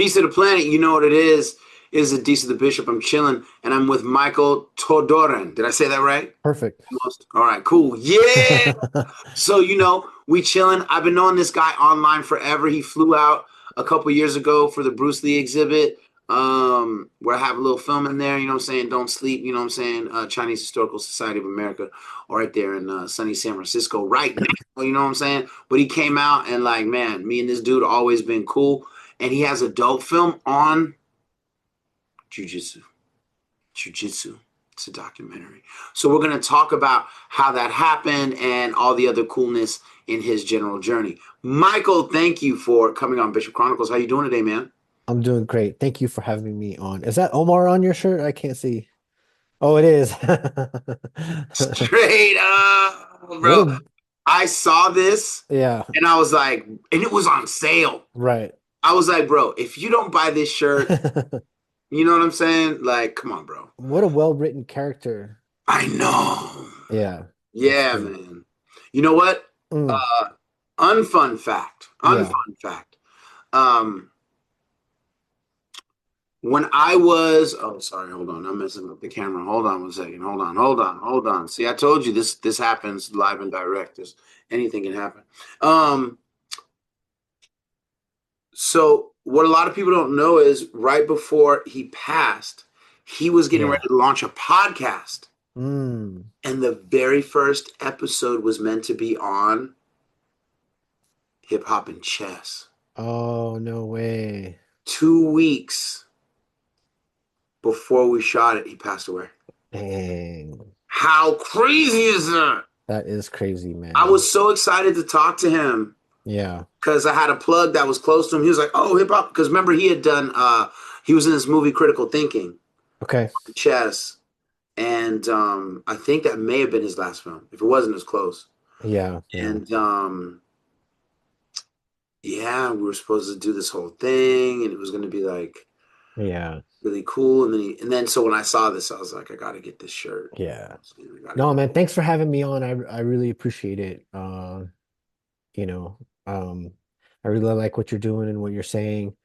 Peace of the planet, you know what it is. Is a Deece of the Bishop. I'm chilling, and I'm with Michael Todoran. Did I say that right? Perfect. Almost. All right, cool. Yeah. So, we chilling. I've been knowing this guy online forever. He flew out a couple years ago for the Bruce Lee exhibit. Where I have a little film in there, you know what I'm saying? Don't sleep, you know what I'm saying? Chinese Historical Society of America, right there in sunny San Francisco, right now, you know what I'm saying? But he came out and, like, man, me and this dude always been cool. And he has a dope film on Jiu-Jitsu. Jiu-Jitsu. It's a documentary. So we're going to talk about how that happened and all the other coolness in his general journey. Michael, thank you for coming on Bishop Chronicles. How you doing today, man? I'm doing great. Thank you for having me on. Is that Omar on your shirt? I can't see. Oh, it is. Straight up, What bro. a, I saw this yeah, and I was like, and it was on sale. right. I was like, bro, if you don't buy this shirt, you know what I'm saying? Like, come on, bro. What a well-written character. I know. Yeah, it's Yeah, good. man. You know what? Mm, Unfun fact. yeah. Unfun fact. Um, when I was, oh, sorry, hold on, I'm messing up the camera. Hold on 1 second. Hold on. See, I told you this happens live and direct. There's anything can happen. Um, so what a lot of people don't know is right before he passed, he was getting Yeah. ready to launch a podcast, Mm. and the very first episode was meant to be on hip hop and chess. Oh, no way. 2 weeks before we shot it, he passed away. Dang. How crazy is that? That is crazy, I man. was so excited to talk to him Yeah. because I had a plug that was close to him. He was like, "Oh, hip hop," because remember he had done. He was in this movie Critical Thinking, Okay. chess, and I think that may have been his last film. If it wasn't, as close. Yeah, yeah. And yeah, we were supposed to do this whole thing, and it was going to be like Yeah. really cool. And then so when I saw this, I was like, I got to get this shirt. Yeah. I got to No, get. man, thanks for having me on. I really appreciate it. You know, um, I really like what you're doing and what you're saying.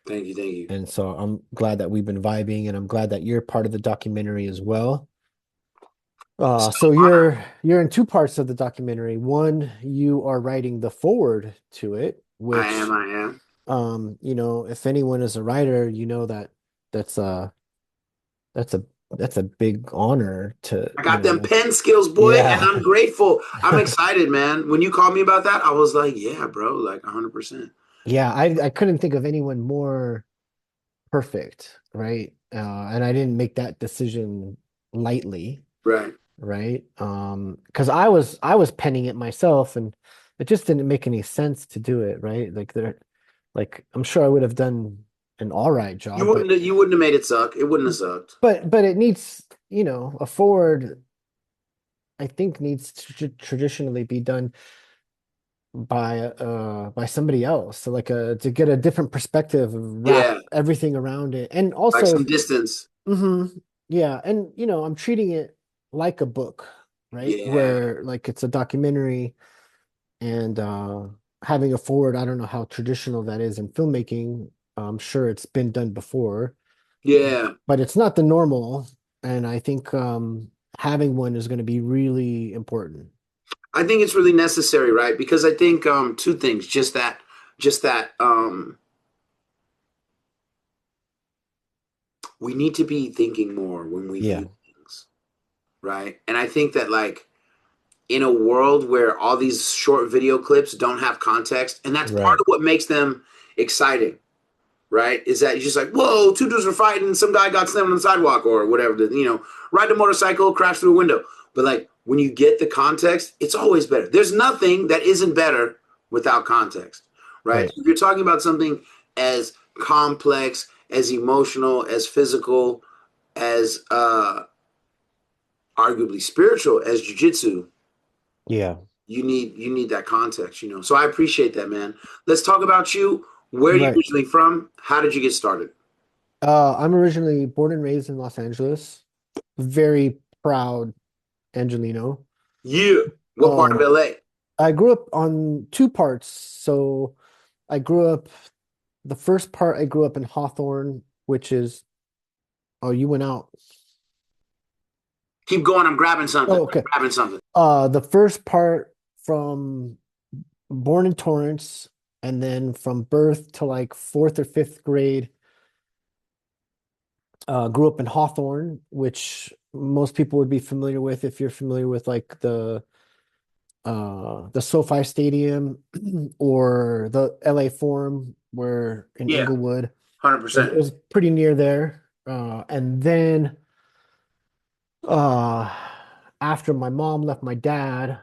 Thank you, thank you. And so I'm glad that we've been vibing and I'm glad that you're part of the documentary as well. So you're in two parts of the documentary. One, you are writing the forward to it, I am, which I am. if anyone is a writer, you know that that's a that's a that's a big honor to, I got them pen skills, boy, and yeah. I'm grateful. I'm excited, man. When you called me about that, I was like, yeah, bro, like 100%. Yeah, I couldn't think of anyone more perfect, right? And I didn't make that decision lightly, Right. right? Because I was penning it myself, and it just didn't make any sense to do it, right? Like I'm sure I would have done an all right You job, wouldn't have, you wouldn't have made it suck. It wouldn't have sucked. but it needs, a forward, I think needs to traditionally be done by somebody else, so like to get a different perspective, wrap Yeah, everything around it, and like also. some distance. Hmm. Yeah, and I'm treating it like a book, right? Yeah. Where like it's a documentary and having a forward, I don't know how traditional that is in filmmaking. I'm sure it's been done before, Yeah. but it's not the normal, and I think having one is going to be really important. I think it's really necessary, right? Because I think two things, just that we need to be thinking more when we view Yeah, things, right? And I think that like in a world where all these short video clips don't have context, and that's part right. of what makes them exciting, right? Is that you're just like, whoa, two dudes were fighting, and some guy got slammed on the sidewalk or whatever, ride a motorcycle, crash through a window. But like when you get the context, it's always better. There's nothing that isn't better without context, right? Right. So if you're talking about something as complex, as emotional, as physical, as arguably spiritual as jujitsu, Yeah. you need that context. So I appreciate that, man. Let's talk about you. Where are you Right. originally from? How did you get started? I'm originally born and raised in Los Angeles. Very proud Angelino. Yeah. What part of Um, LA? I grew up on two parts. So I grew up the first part I grew up in Hawthorne, which is, oh, you went out. Keep going. I'm grabbing something. Oh, I'm okay. grabbing something. The first part from born in Torrance, and then from birth to like fourth or fifth grade, grew up in Hawthorne, which most people would be familiar with if you're familiar with like the SoFi Stadium or the LA Forum, where in Yeah, Inglewood. It 100%. was pretty near there. And then uh, after my mom left my dad,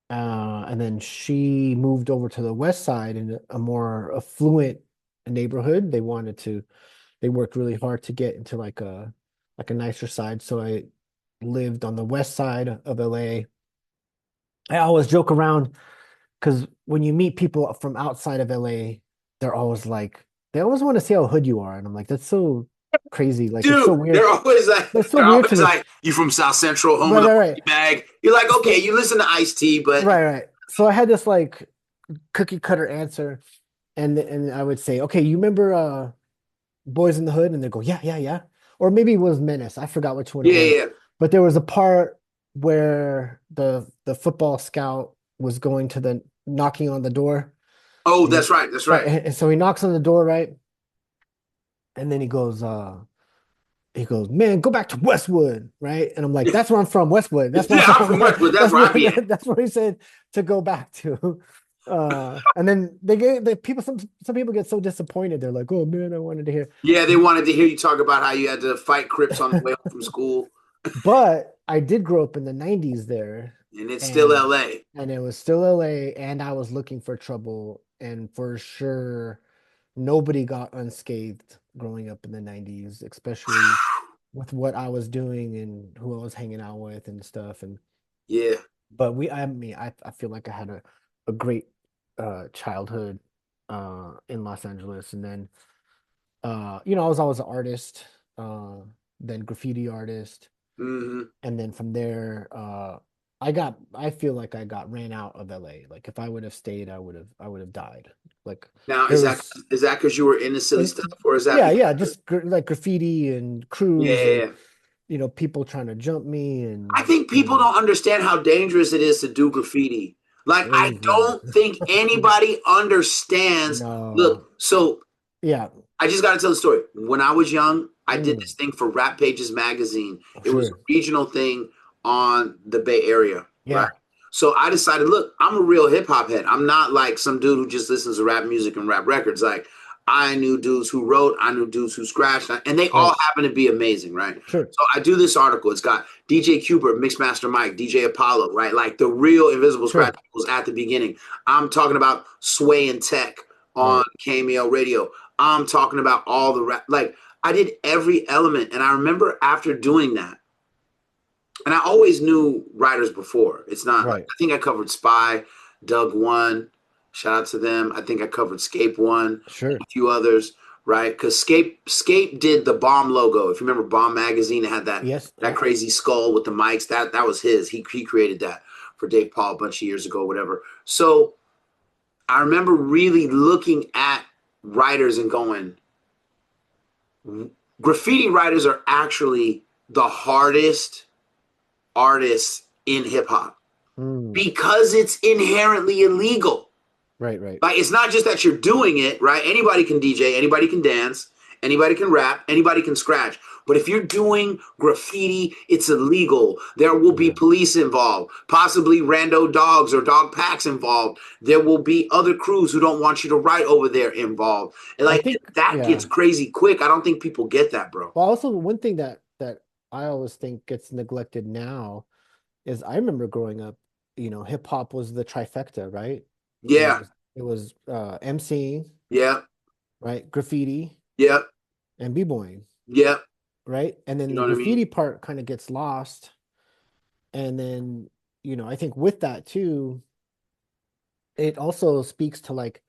and then she moved over to the west side in a more affluent neighborhood. They worked really hard to get into like a nicer side. So I lived on the west side of LA. I always joke around because when you meet people from outside of LA, they're always like, they always want to see how hood you are. And I'm like, that's so crazy. Like, it's so Dude, weird. That's so they're weird to always me. like, you from South Central, home of Right, the right, Boogie right. bag. You're like, okay, So, you listen to Ice-T, but right, right. So I had this like cookie cutter answer. And I would say, okay, you remember Boys in the Hood? And they go, yeah, yeah, yeah. Or maybe it was Menace. I forgot which one it yeah, yeah, was. yeah. But there was a part where the football scout was going to the knocking on the door. Oh, And that's right. That's right, right. and so he knocks on the door, right? And then he goes, man, go back to Westwood, right? And I'm like, that's where I'm from, Westwood. That's where I'm Yeah, I'm from. from Westwood. That's That's where I where be at. that's where he said to go back to. And then the people, some people get so disappointed. They're like, oh man, I wanted to hear. Yeah, they wanted to hear you talk about how you had to fight Crips on the way home from school, But I did grow up in the 90s there, and it's still and LA. and it was still LA, and I was looking for trouble, and for sure nobody got unscathed growing up in the 90s, especially with what I was doing and who I was hanging out with and stuff. And Yeah. but I mean, I feel like I had a great childhood in Los Angeles. And then I was always an artist, uh, then graffiti artist. Hmm. And then from there, I feel like I got ran out of LA. Like if I would have stayed, I would have died. Like Now, there was, is that because you were into silly and stuff, or is that yeah, because? yeah, just like graffiti and Yeah, crews yeah, and yeah. people trying to jump me I and think people don't understand how dangerous it is to do graffiti. Like, I crazy. don't think anybody understands. Look, No, so yeah, I just got to tell the story. When I was young, I did mm, this thing for Rap Pages magazine. It was a sure, regional thing on the Bay Area, right? yeah, So I decided, look, I'm a real hip hop head. I'm not like some dude who just listens to rap music and rap records. Like, I knew dudes who wrote, I knew dudes who scratched, and they all right, happen to be amazing, right? sure, So I do this article. It's got DJ Cooper, Mixmaster Mike, DJ Apollo, right? Like the real Invisible Scratch sure, was at the beginning. I'm talking about Sway and Tech on right, Cameo Radio. I'm talking about all the rap. Like I did every element, and I remember after doing that, and I always knew writers before. It's not like right, I think I covered Spy, Doug One. Shout out to them. I think I covered Scape One, and sure, a few others, right? Because Scape did the Bomb logo. If you remember Bomb magazine, it had yes, that yeah, crazy skull with the mics. That was his. He created that for Dave Paul a bunch of years ago, whatever. So I remember really looking at writers and going, graffiti writers are actually the hardest artists in hip hop mm, because it's inherently illegal. right, right, Like it's not just that you're doing it, right? Anybody can DJ, anybody can dance, anybody can rap, anybody can scratch. But if you're doing graffiti, it's illegal. There will be yeah. police involved, possibly rando dogs or dog packs involved. There will be other crews who don't want you to write over there involved. And I like think, that gets yeah. crazy quick. I don't think people get that, bro. Well, also one thing that I always think gets neglected now is I remember growing up, hip hop was the trifecta, right? It Yeah, was it was MCing, yeah, right? Graffiti yeah, and b-boying, yeah. right? And then You the know what I mean? graffiti part kind of gets lost. And then, I think with that too, it also speaks to like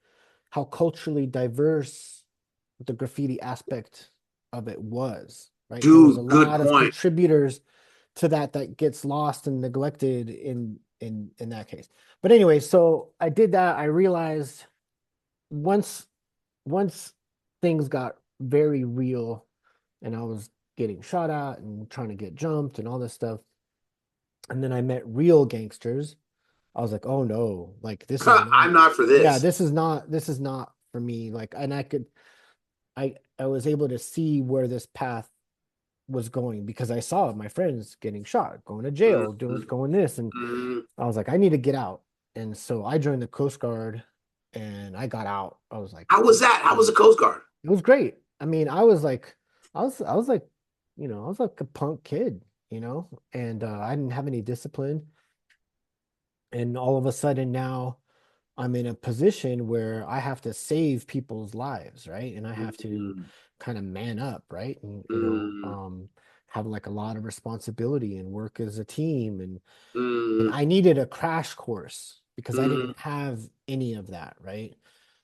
how culturally diverse the graffiti aspect of it was, right? There was a Dude, good lot of point. contributors to that gets lost and neglected in that case. But anyway, so I did that. I realized once once things got very real and I was getting shot at and trying to get jumped and all this stuff, and then I met real gangsters, I was like, oh no, like this is not, I'm not for yeah, this. this is not for me. Like, and I was able to see where this path was going because I saw my friends getting shot, going to jail, Mm-hmm. going this, and Mm-hmm. I was like, I need to get out. And so I joined the Coast Guard and I got out. I was like, How was that? How was the Coast Guard? it was great. I mean, I was like, I was like a punk kid, and I didn't have any discipline. And all of a sudden now I'm in a position where I have to save people's lives, right? And I have to Mm-hmm. kind of man up, right? And Mm-hmm. have like a lot of responsibility and work as a team. And Mm-hmm. I needed a crash course because I Mm-hmm. didn't have any of that, right?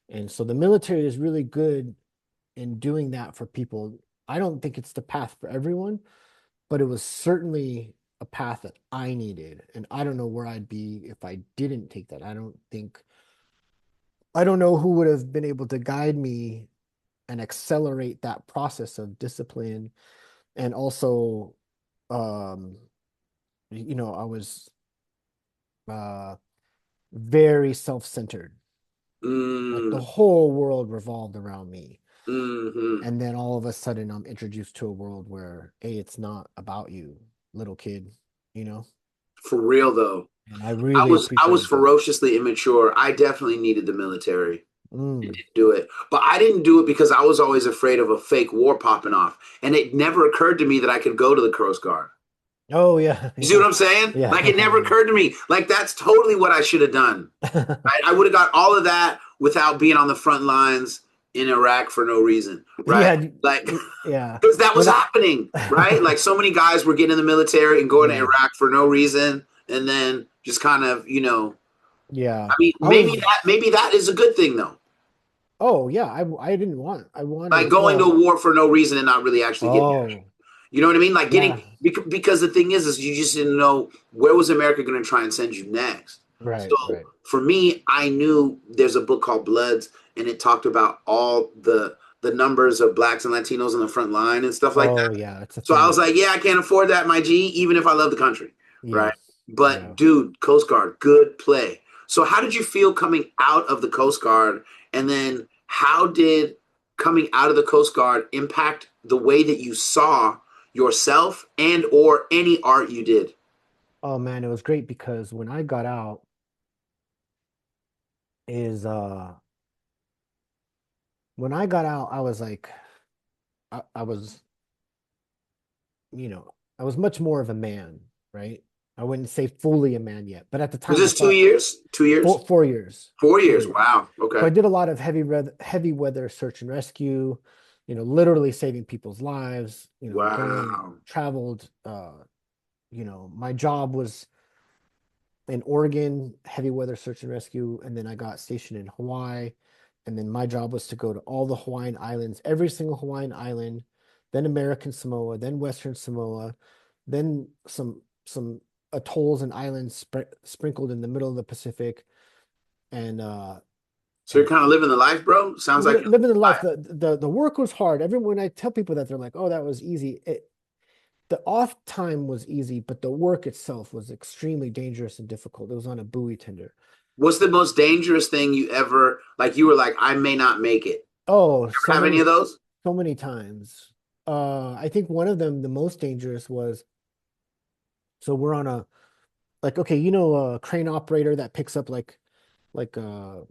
And so the military is really good in doing that for people. I don't think it's the path for everyone, but it was certainly a path that I needed. And I don't know where I'd be if I didn't take that. I don't know who would have been able to guide me and accelerate that process of discipline. And also, um, I was uh, very self-centered. Like the Mm-hmm. whole world revolved around me. Mm-hmm. And then all of a sudden, I'm introduced to a world where, hey, it's not about you, little kid, you know? For real though. And I I really was I was appreciated that. ferociously immature. I definitely needed the military and Mm. didn't do it. But I didn't do it because I was always afraid of a fake war popping off. And it never occurred to me that I could go to the Coast Guard. Oh, yeah. You see what I'm saying? Yeah. Like it never occurred to me. Like that's totally what I should have done. Yeah. Right? I would have got all of that without being on the front lines in Iraq for no reason. Right? Yeah. Like Yeah. because that was When happening. Right? Like so many guys were getting in the military and going to yeah. Iraq for no reason, and then just kind of Yeah. I mean, I was, maybe that is a good thing though. oh, yeah. I didn't I Like wanted, going to well, war for no reason and not really actually getting. oh, You know what I mean? Like getting yeah. because the thing is you just didn't know where was America going to try and send you next. So Right. Right. for me, I knew there's a book called Bloods, and it talked about all the numbers of blacks and Latinos on the front line and stuff like Oh, that. yeah. It's a So I thing. was like, yeah, I can't afford that, my G, even if I love the country, Yeah. right? But Yeah. dude, Coast Guard, good play. So how did you feel coming out of the Coast Guard, and then how did coming out of the Coast Guard impact the way that you saw yourself and or any art you did? Oh, man. It was great because when I got out, is, when I got out, I was like, I was, you know, I was much more of a man, right? I wouldn't say fully a man yet, but at the Was time I this two thought years? 2 years? 4 years, 4 years? 4 years. Wow. So Okay. I did a lot of heavy weather search and rescue, literally saving people's lives, Wow. traveled, my job was in Oregon, heavy weather search and rescue, and then I got stationed in Hawaii. And then my job was to go to all the Hawaiian islands, every single Hawaiian island, then American Samoa, then Western Samoa, then some atolls and islands sprinkled in the middle of the Pacific, and So you're and kind of living the life, bro? Sounds like you're living the life. alive. The work was hard. Everyone, when I tell people that, they're like, "Oh, that was easy." The off time was easy, but the work itself was extremely dangerous and difficult. It was on a buoy tender. What's the most dangerous thing you ever like? You were like, I may not make it. Oh, Ever have any of those? so many times. I think one of them, the most dangerous was, so we're on a, like, okay, a crane operator that picks up like like a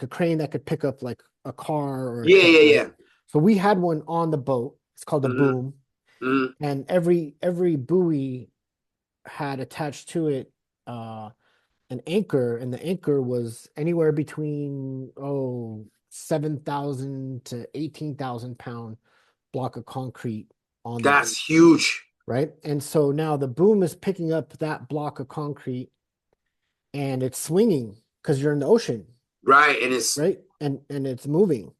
crane that could pick up like a car or a Yeah, truck, yeah, right? yeah. So we had one on the boat. It's called a Mm-hmm, boom, mm-hmm. and every buoy had attached to it an anchor, and the anchor was anywhere between 7,000 to 18,000 pound block of concrete on there, That's huge, right? And so now the boom is picking up that block of concrete and it's swinging because you're in the ocean, right? And it's right? And it's moving.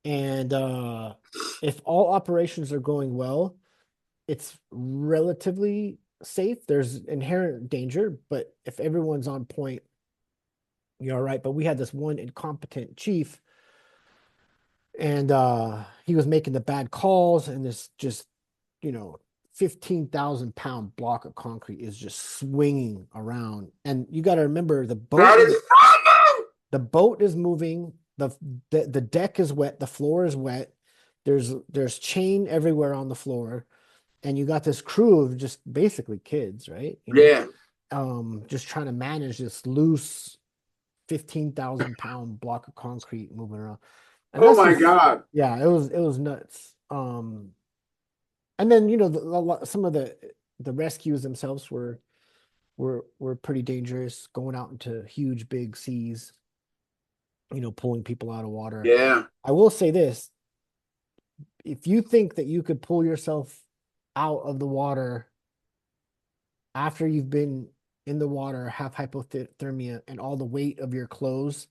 And if all operations are going well, it's relatively safe. There's inherent danger, but if everyone's on point, you're all right. But we had this one incompetent chief And he was making the bad calls, and this just, you know, 15,000-pound block of concrete is just swinging around. And you got to remember That is frightening. the boat is moving, the deck is wet, the floor is wet. There's chain everywhere on the floor, and you got this crew of just basically kids, right? Yeah. Just trying to manage this loose 15,000-pound block of concrete moving around. And Oh that's my just, God. yeah, it was nuts. And then, some of the rescues themselves were pretty dangerous, going out into huge big seas, pulling people out of water. Yeah. I will say this, if you think that you could pull yourself out of the water after you've been in the water, have hypothermia and all the weight of your clothes,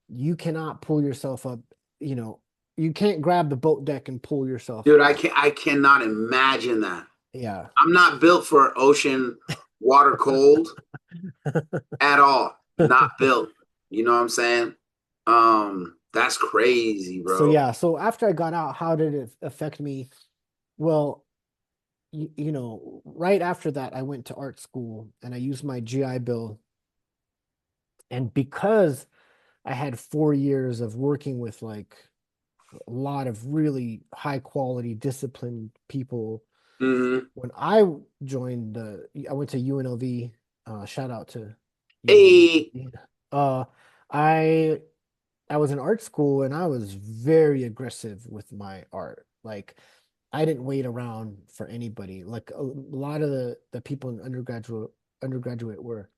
you cannot pull yourself up. You know, you can't grab the boat deck and pull yourself Dude, out. I cannot imagine that. Yeah. I'm not built for ocean water cold at all. Not built. You know what I'm saying? That's crazy, So bro. yeah, so after I got out, how did it affect me? Well, right after that, I went to art school and I used my GI Bill. And because I had 4 years of working with like a lot of really high quality, disciplined people, Hmm. when I went to UNLV. Shout out to Hey, UNLV. Uh, I I was in art school and I was very aggressive with my art. Like I didn't wait around for anybody. Like a lot of the people in undergraduate were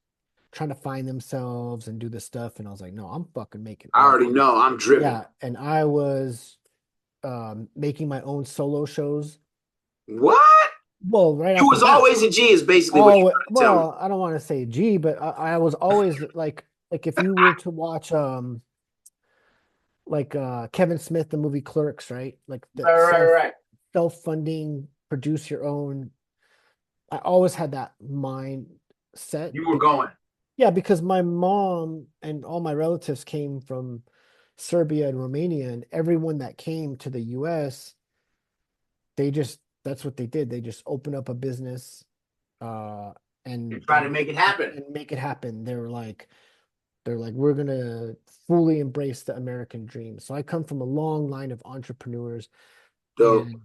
trying to find themselves and do this stuff, and I was like, no, I'm fucking making I art. already know. I'm driven. Yeah, and I was making my own solo shows. What? Well, right You off the was bat, always a G is basically what you're all trying to tell me. well, I don't want to say G, but I was always like if you were to watch like Kevin Smith, the movie Clerks, right? Like the Right, right, right. self-funding, produce your own. I always had that mindset You were because going. yeah, because my mom and all my relatives came from Serbia and Romania, and everyone that came to the US, that's what they did. They just opened up a business uh You're and trying to make it happen. make it happen. They're like, we're gonna fully embrace the American dream. So I come from a long line of entrepreneurs, Dope. and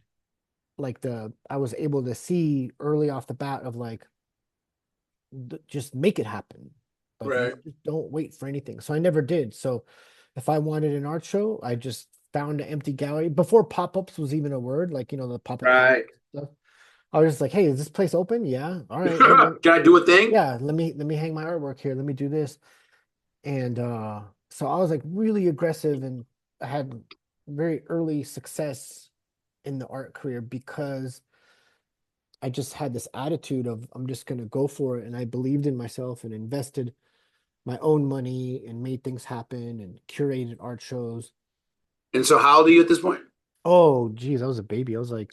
like I was able to see early off the bat of like just make it happen. Like Right. you just don't wait for anything. So I never did. So if I wanted an art show, I just found an empty gallery before pop-ups was even a word, like the pop-up gallery Right. stuff. I was just like, hey, is this place open? Yeah. All right. Hey, Can I do a thing? yeah, let me hang my artwork here. Let me do this. And so I was like really aggressive, and I had very early success in the art career because I just had this attitude of I'm just going to go for it. And I believed in myself and invested my own money and made things happen and curated art shows. And so, how old are you at this point? Oh, geez, I was a baby. I was like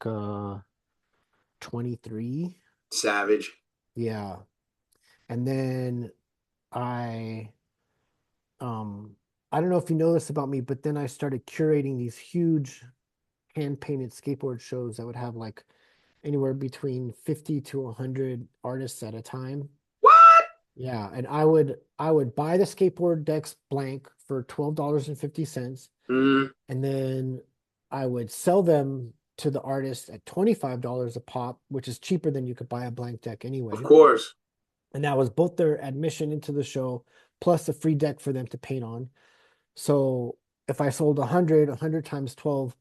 23. Savage. Yeah. And then I um I don't know if you know this about me, but then I started curating these huge hand painted skateboard shows that would have like anywhere between 50 to 100 artists at a time. What? Yeah, and I would buy the skateboard decks blank for $12.50, Mm, and then I would sell them to the artist at $25 a pop, which is cheaper than you could buy a blank deck of anyway. course. And that was both their admission into the show plus a free deck for them to paint on. So if I sold 100 times 12,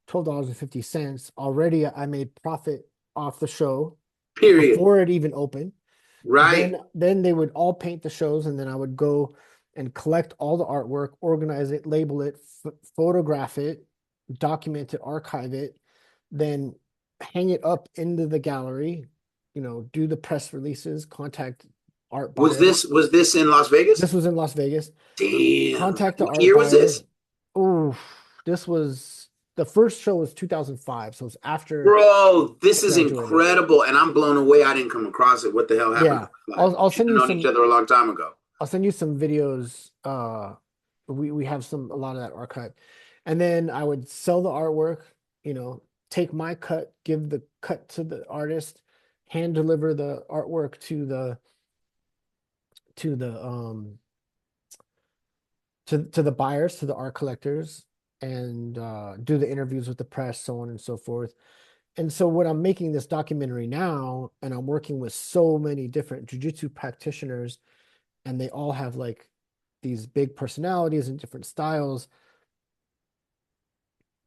$12.50, already I made profit off the show Period. before it even opened. Right. Then they would all paint the shows, and then I would go and collect all the artwork, organize it, label it, photograph it, document it, archive it, then hang it up into the gallery, do the press releases, contact art Was buyers. this in Las Vegas? This was in Las Vegas. Damn. Contact the What art year was buyer. this? Oh, this was the first show was 2005, so it's after Bro, I this is graduated. incredible, and I'm blown away. I didn't come across it. What the hell happened Yeah, to my life? I'll We I'll should send have you known each some other a long time ago. I'll send you some videos. We have a lot of that archive. And then I would sell the artwork, you know, take my cut, give the cut to the artist, hand deliver the artwork to the to the buyers, to the art collectors, and do the interviews with the press, so on and so forth. And so when I'm making this documentary now, and I'm working with so many different jiu-jitsu practitioners, and they all have like these big personalities and different styles,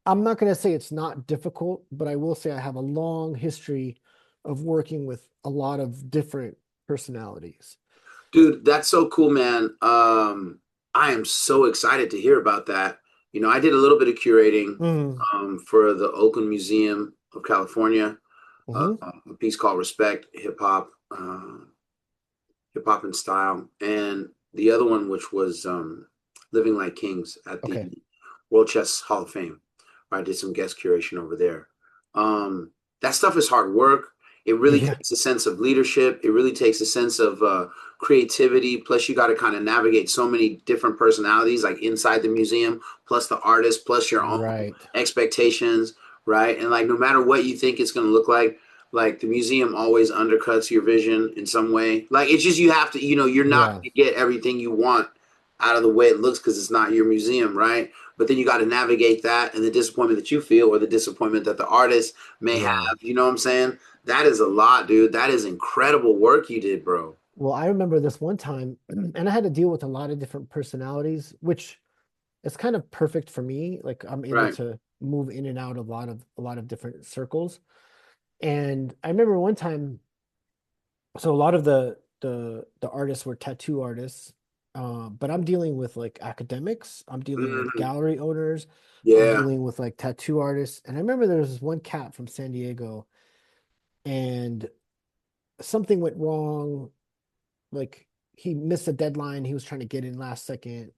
I'm not going to say it's not difficult, but I will say I have a long history of working with a lot of different personalities. Dude, that's so cool, man. I am so excited to hear about that. You know, I did a little bit of curating Mm, for the Oakland Museum of California, hmm. a piece called Respect Hip Hop and Style, and the other one, which was Living Like Kings at the Okay. World Chess Hall of Fame, where I did some guest curation over there. That stuff is hard work. It really Yeah. takes a sense of leadership. It really takes a sense of creativity. Plus, you got to kind of navigate so many different personalities, like inside the museum, plus the artist, plus your own Right. expectations, right? And like, no matter what you think it's going to look like the museum always undercuts your vision in some way. Like, it's just you have to, you know, you're not Yeah. going to get everything you want out of the way it looks because it's not your museum, right? But then you got to navigate that and the disappointment that you feel or the disappointment that the artist may Yeah. have. You know what I'm saying? That is a lot, dude. That is incredible work you did, bro. Well, I remember this one time, and I had to deal with a lot of different personalities, which is kind of perfect for me. Like I'm able Right. to move in and out of a lot of different circles. And I remember one time, so a lot of the artists were tattoo artists, but I'm dealing with like academics, I'm dealing with Mhm. gallery owners, I'm Yeah. dealing with like tattoo artists. And I remember there was this one cat from San Diego, and something went wrong. Like he missed a deadline, he was trying to get in last second,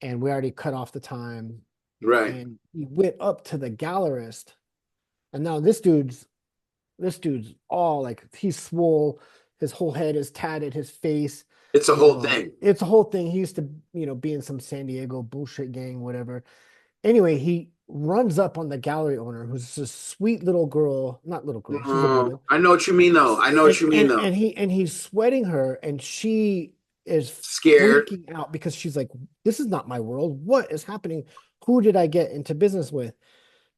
and we already cut off the time. Right. And he went up to the gallerist, and now this dude's all like he's swole, his whole head is tatted, his face, It's a whole thing. it's a whole thing. He used to, be in some San Diego bullshit gang, whatever. Anyway, he runs up on the gallery owner, who's this sweet little girl, not little girl, she's a woman, I know what you mean, though. I know what and you mean, and though. and he's sweating her, and she is Scared. freaking out because she's like, this is not my world. What is happening? Who did I get into business with?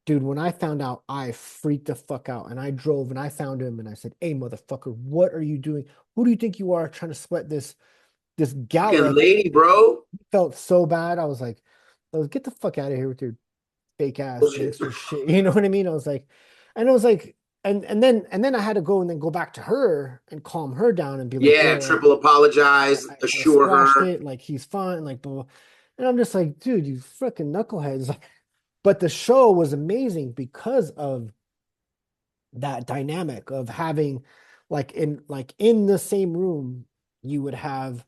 Dude, when I found out, I freaked the fuck out, and I drove and I found him and I said, "Hey, motherfucker, what are you doing? Who do you think you are trying to sweat this gal?" Fucking Like, lady, bro. felt so bad. I was get the fuck out of here with your fake ass Bullshit. gangster shit. You know what I mean? I was like, and then I had to go and then go back to her and calm her down and be like, Yeah, yo, like triple apologize, I assure squashed her. it, like he's fine, like blah, blah. And I'm just like, dude, you freaking knuckleheads. But the show was amazing because of that dynamic of having like in the same room you would have,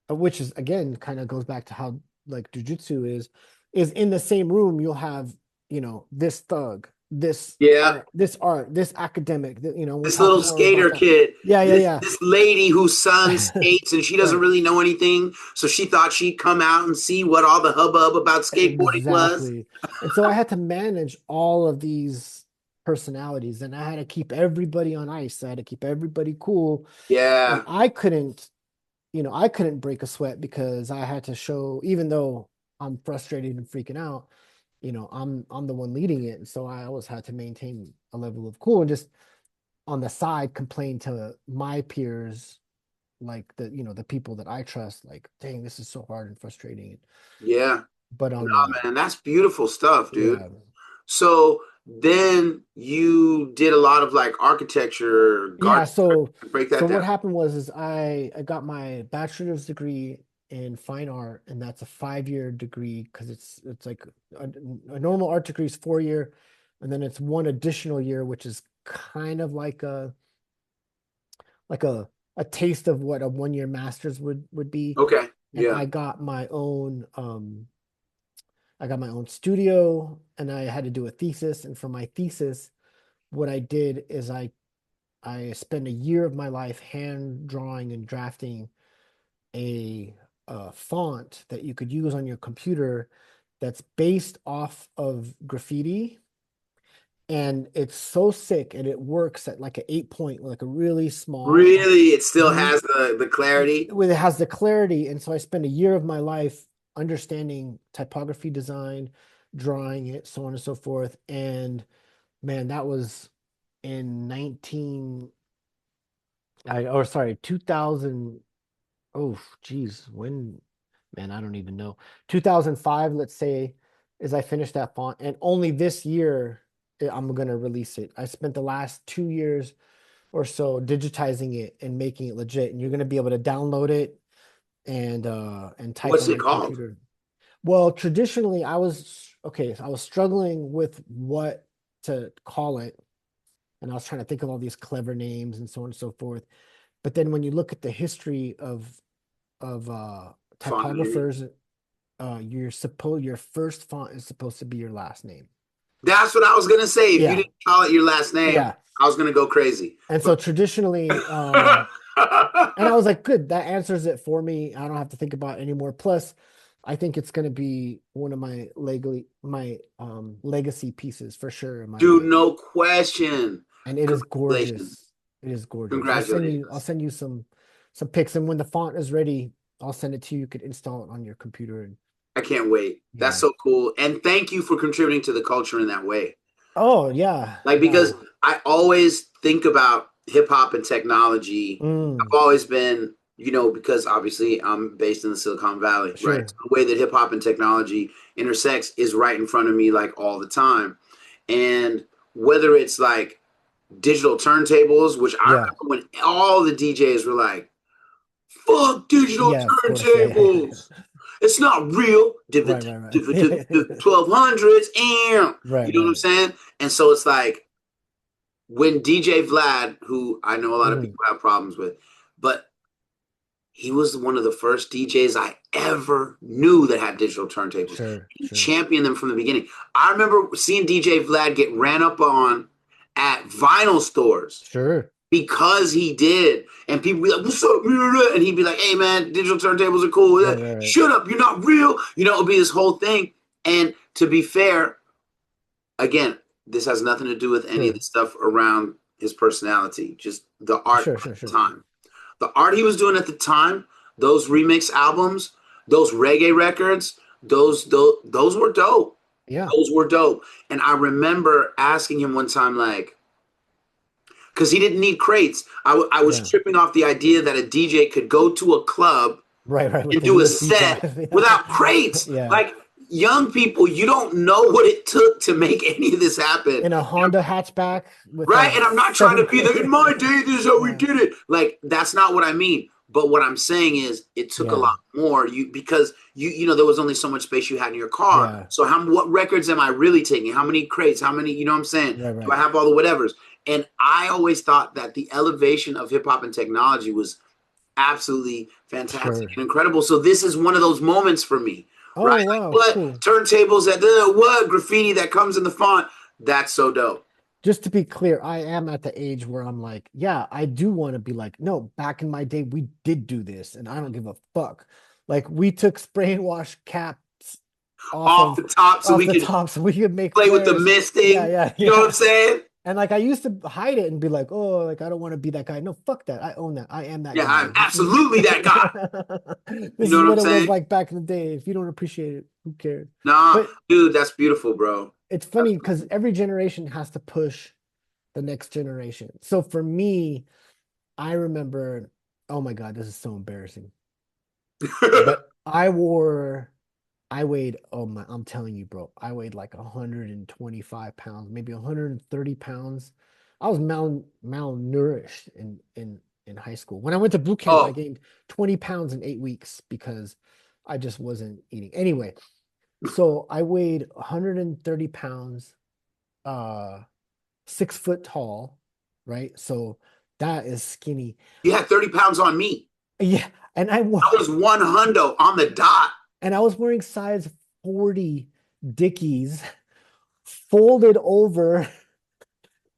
which is again kind of goes back to how like jujitsu is in the same room you'll have, this thug, Yeah. this art, this academic, we'll This talk little more about skater that. kid, Yeah, yeah, this lady whose son yeah. skates and she doesn't Right. really know anything, so she thought she'd come out and see what all the hubbub about skateboarding was. Exactly. And so I had to manage all of these personalities, and I had to keep everybody on ice. I had to keep everybody cool. And Yeah, I couldn't break a sweat because I had to show, even though I'm frustrated and freaking out, I'm the one leading it. And so I always had to maintain a level of cool and just on the side complain to my peers, like the people that I trust, like, dang, this is so hard and frustrating. yeah. But on Nah, the man, that's beautiful stuff, dude. Yeah. So then you did a lot of like architecture, Yeah, garden. so Break so that down. what happened was is I got my bachelor's degree in fine art, and that's a 5-year degree because it's like a normal art degree is 4 year, and then it's one additional year, which is kind of like a taste of what a 1-year master's would be. Okay. And Yeah. I got my own studio, and I had to do a thesis, and for my thesis, what I did is I spent a year of my life hand drawing and drafting a, font that you could use on your computer that's based off of graffiti, and it's so sick, and it works at like an 8 point, like a really small. Really, it still Mhm. has the clarity. It has the clarity, and so I spent a year of my life understanding typography design, drawing it, so on and so forth. And man, that was in 19 or sorry, 2000. Oh, geez, when, man, I don't even know. 2005, let's say, is I finished that font, and only this year I'm gonna release it. I spent the last 2 years or so digitizing it and making it legit, and you're gonna be able to download it and type What's on it your called? computer. Well, traditionally, I was okay. So I was struggling with what to call it, and I was trying to think of all these clever names and so on and so forth. But then when you look at the history of Font Unity. typographers, your first font is supposed to be your last name. That's what I was gonna say. If you Yeah, didn't call it your last name, yeah. I was gonna go crazy. And so But traditionally, and I was like, good, that answers it for me. I don't have to think about it anymore. Plus, I think it's gonna be one of my legacy pieces for sure, in my dude, opinion. no question. And it is Congratulations. gorgeous. It is gorgeous. I'll Congratulations. send you some pics, and when the font is ready, I'll send it to you. You could install it on your computer and I can't wait. That's yeah. so cool. And thank you for contributing to the culture in that way. Oh yeah, Like, because yeah. I always think about hip hop and technology. Mm, I've always been, because obviously I'm based in the Silicon Valley, right? So sure. the way that hip hop and technology intersects is right in front of me, like all the time. And whether it's like digital turntables, which I Yeah. remember when all the DJs were like, fuck digital Yeah, of course. Yeah, yeah, turntables. yeah. It's not real. Right, right, right. 1200s, and Right, you know what I'm right. saying? And so it's like when DJ Vlad, who I know a lot of Mhm. people have problems with, but he was one of the first DJs I ever knew that had digital turntables. Sure, He sure, championed them from the beginning. I remember seeing DJ Vlad get ran up on at vinyl stores sure. because he did. And people be like, what's up? And he'd be like, hey, man, digital turntables are cool. Right, right, right. Shut up. You're not real. It'll be this whole thing. And to be fair, again, this has nothing to do with any of the Sure. stuff around his personality, just the art Sure, at sure, the sure. time. The art he was doing at the time, those remix albums, those reggae records, those were dope. Yeah. Those were dope. And I remember asking him one time, like, because he didn't need crates. I was Yeah. tripping off the idea that a DJ could go to a club Right, right. With and the do a USB set drive. Yeah. without crates. Yeah. Like, young people, you don't know what it took to make any of this happen. In a Honda hatchback with Right? like And I'm not trying seven to be the, in crates. my day, this is how we Yeah. did it. Like, that's not what I mean. But what I'm saying is it took a Yeah. lot more because there was only so much space you had in your car. Yeah. So what records am I really taking? How many crates? How many, what I'm saying? Right, Do I right. have all the whatevers? And I always thought that the elevation of hip hop and technology was absolutely fantastic Sure. and incredible. So this is one of those moments for me, right? Oh, Like, wow. what Cool. turntables at the what graffiti that comes in the font? That's so dope. Just to be clear, I am at the age where I'm like, yeah, I do want to be like, no, back in my day, we did do this, and I don't give a fuck. Like we took spray and wash caps off Off of the top so off we the could top so we could make play with the flares. Yeah, misting. yeah, You know what I'm yeah. saying? And like I used to hide it and be like, oh, like I don't want to be that guy. No, fuck that. I own that. I am that Yeah, I'm guy. This is absolutely that guy. You this know is what I'm what it was saying? like back in the day. If you don't appreciate it, who cares? Nah, But dude, that's beautiful, bro. it's That's funny because every generation has to push the next generation. So for me, I remember, oh my God, this is so embarrassing. beautiful. But I weighed, oh my, I'm telling you, bro, I weighed like 125 pounds, maybe 130 pounds. I was malnourished in high school. When I went to boot camp, I Oh, gained 20 pounds in 8 weeks because I just wasn't eating. Anyway, so I weighed 130 pounds, uh, 6 foot tall, right? So that is skinny. you had 30 pounds on me. Yeah, and I I was one hundo on the dot. was wearing size 40 Dickies folded over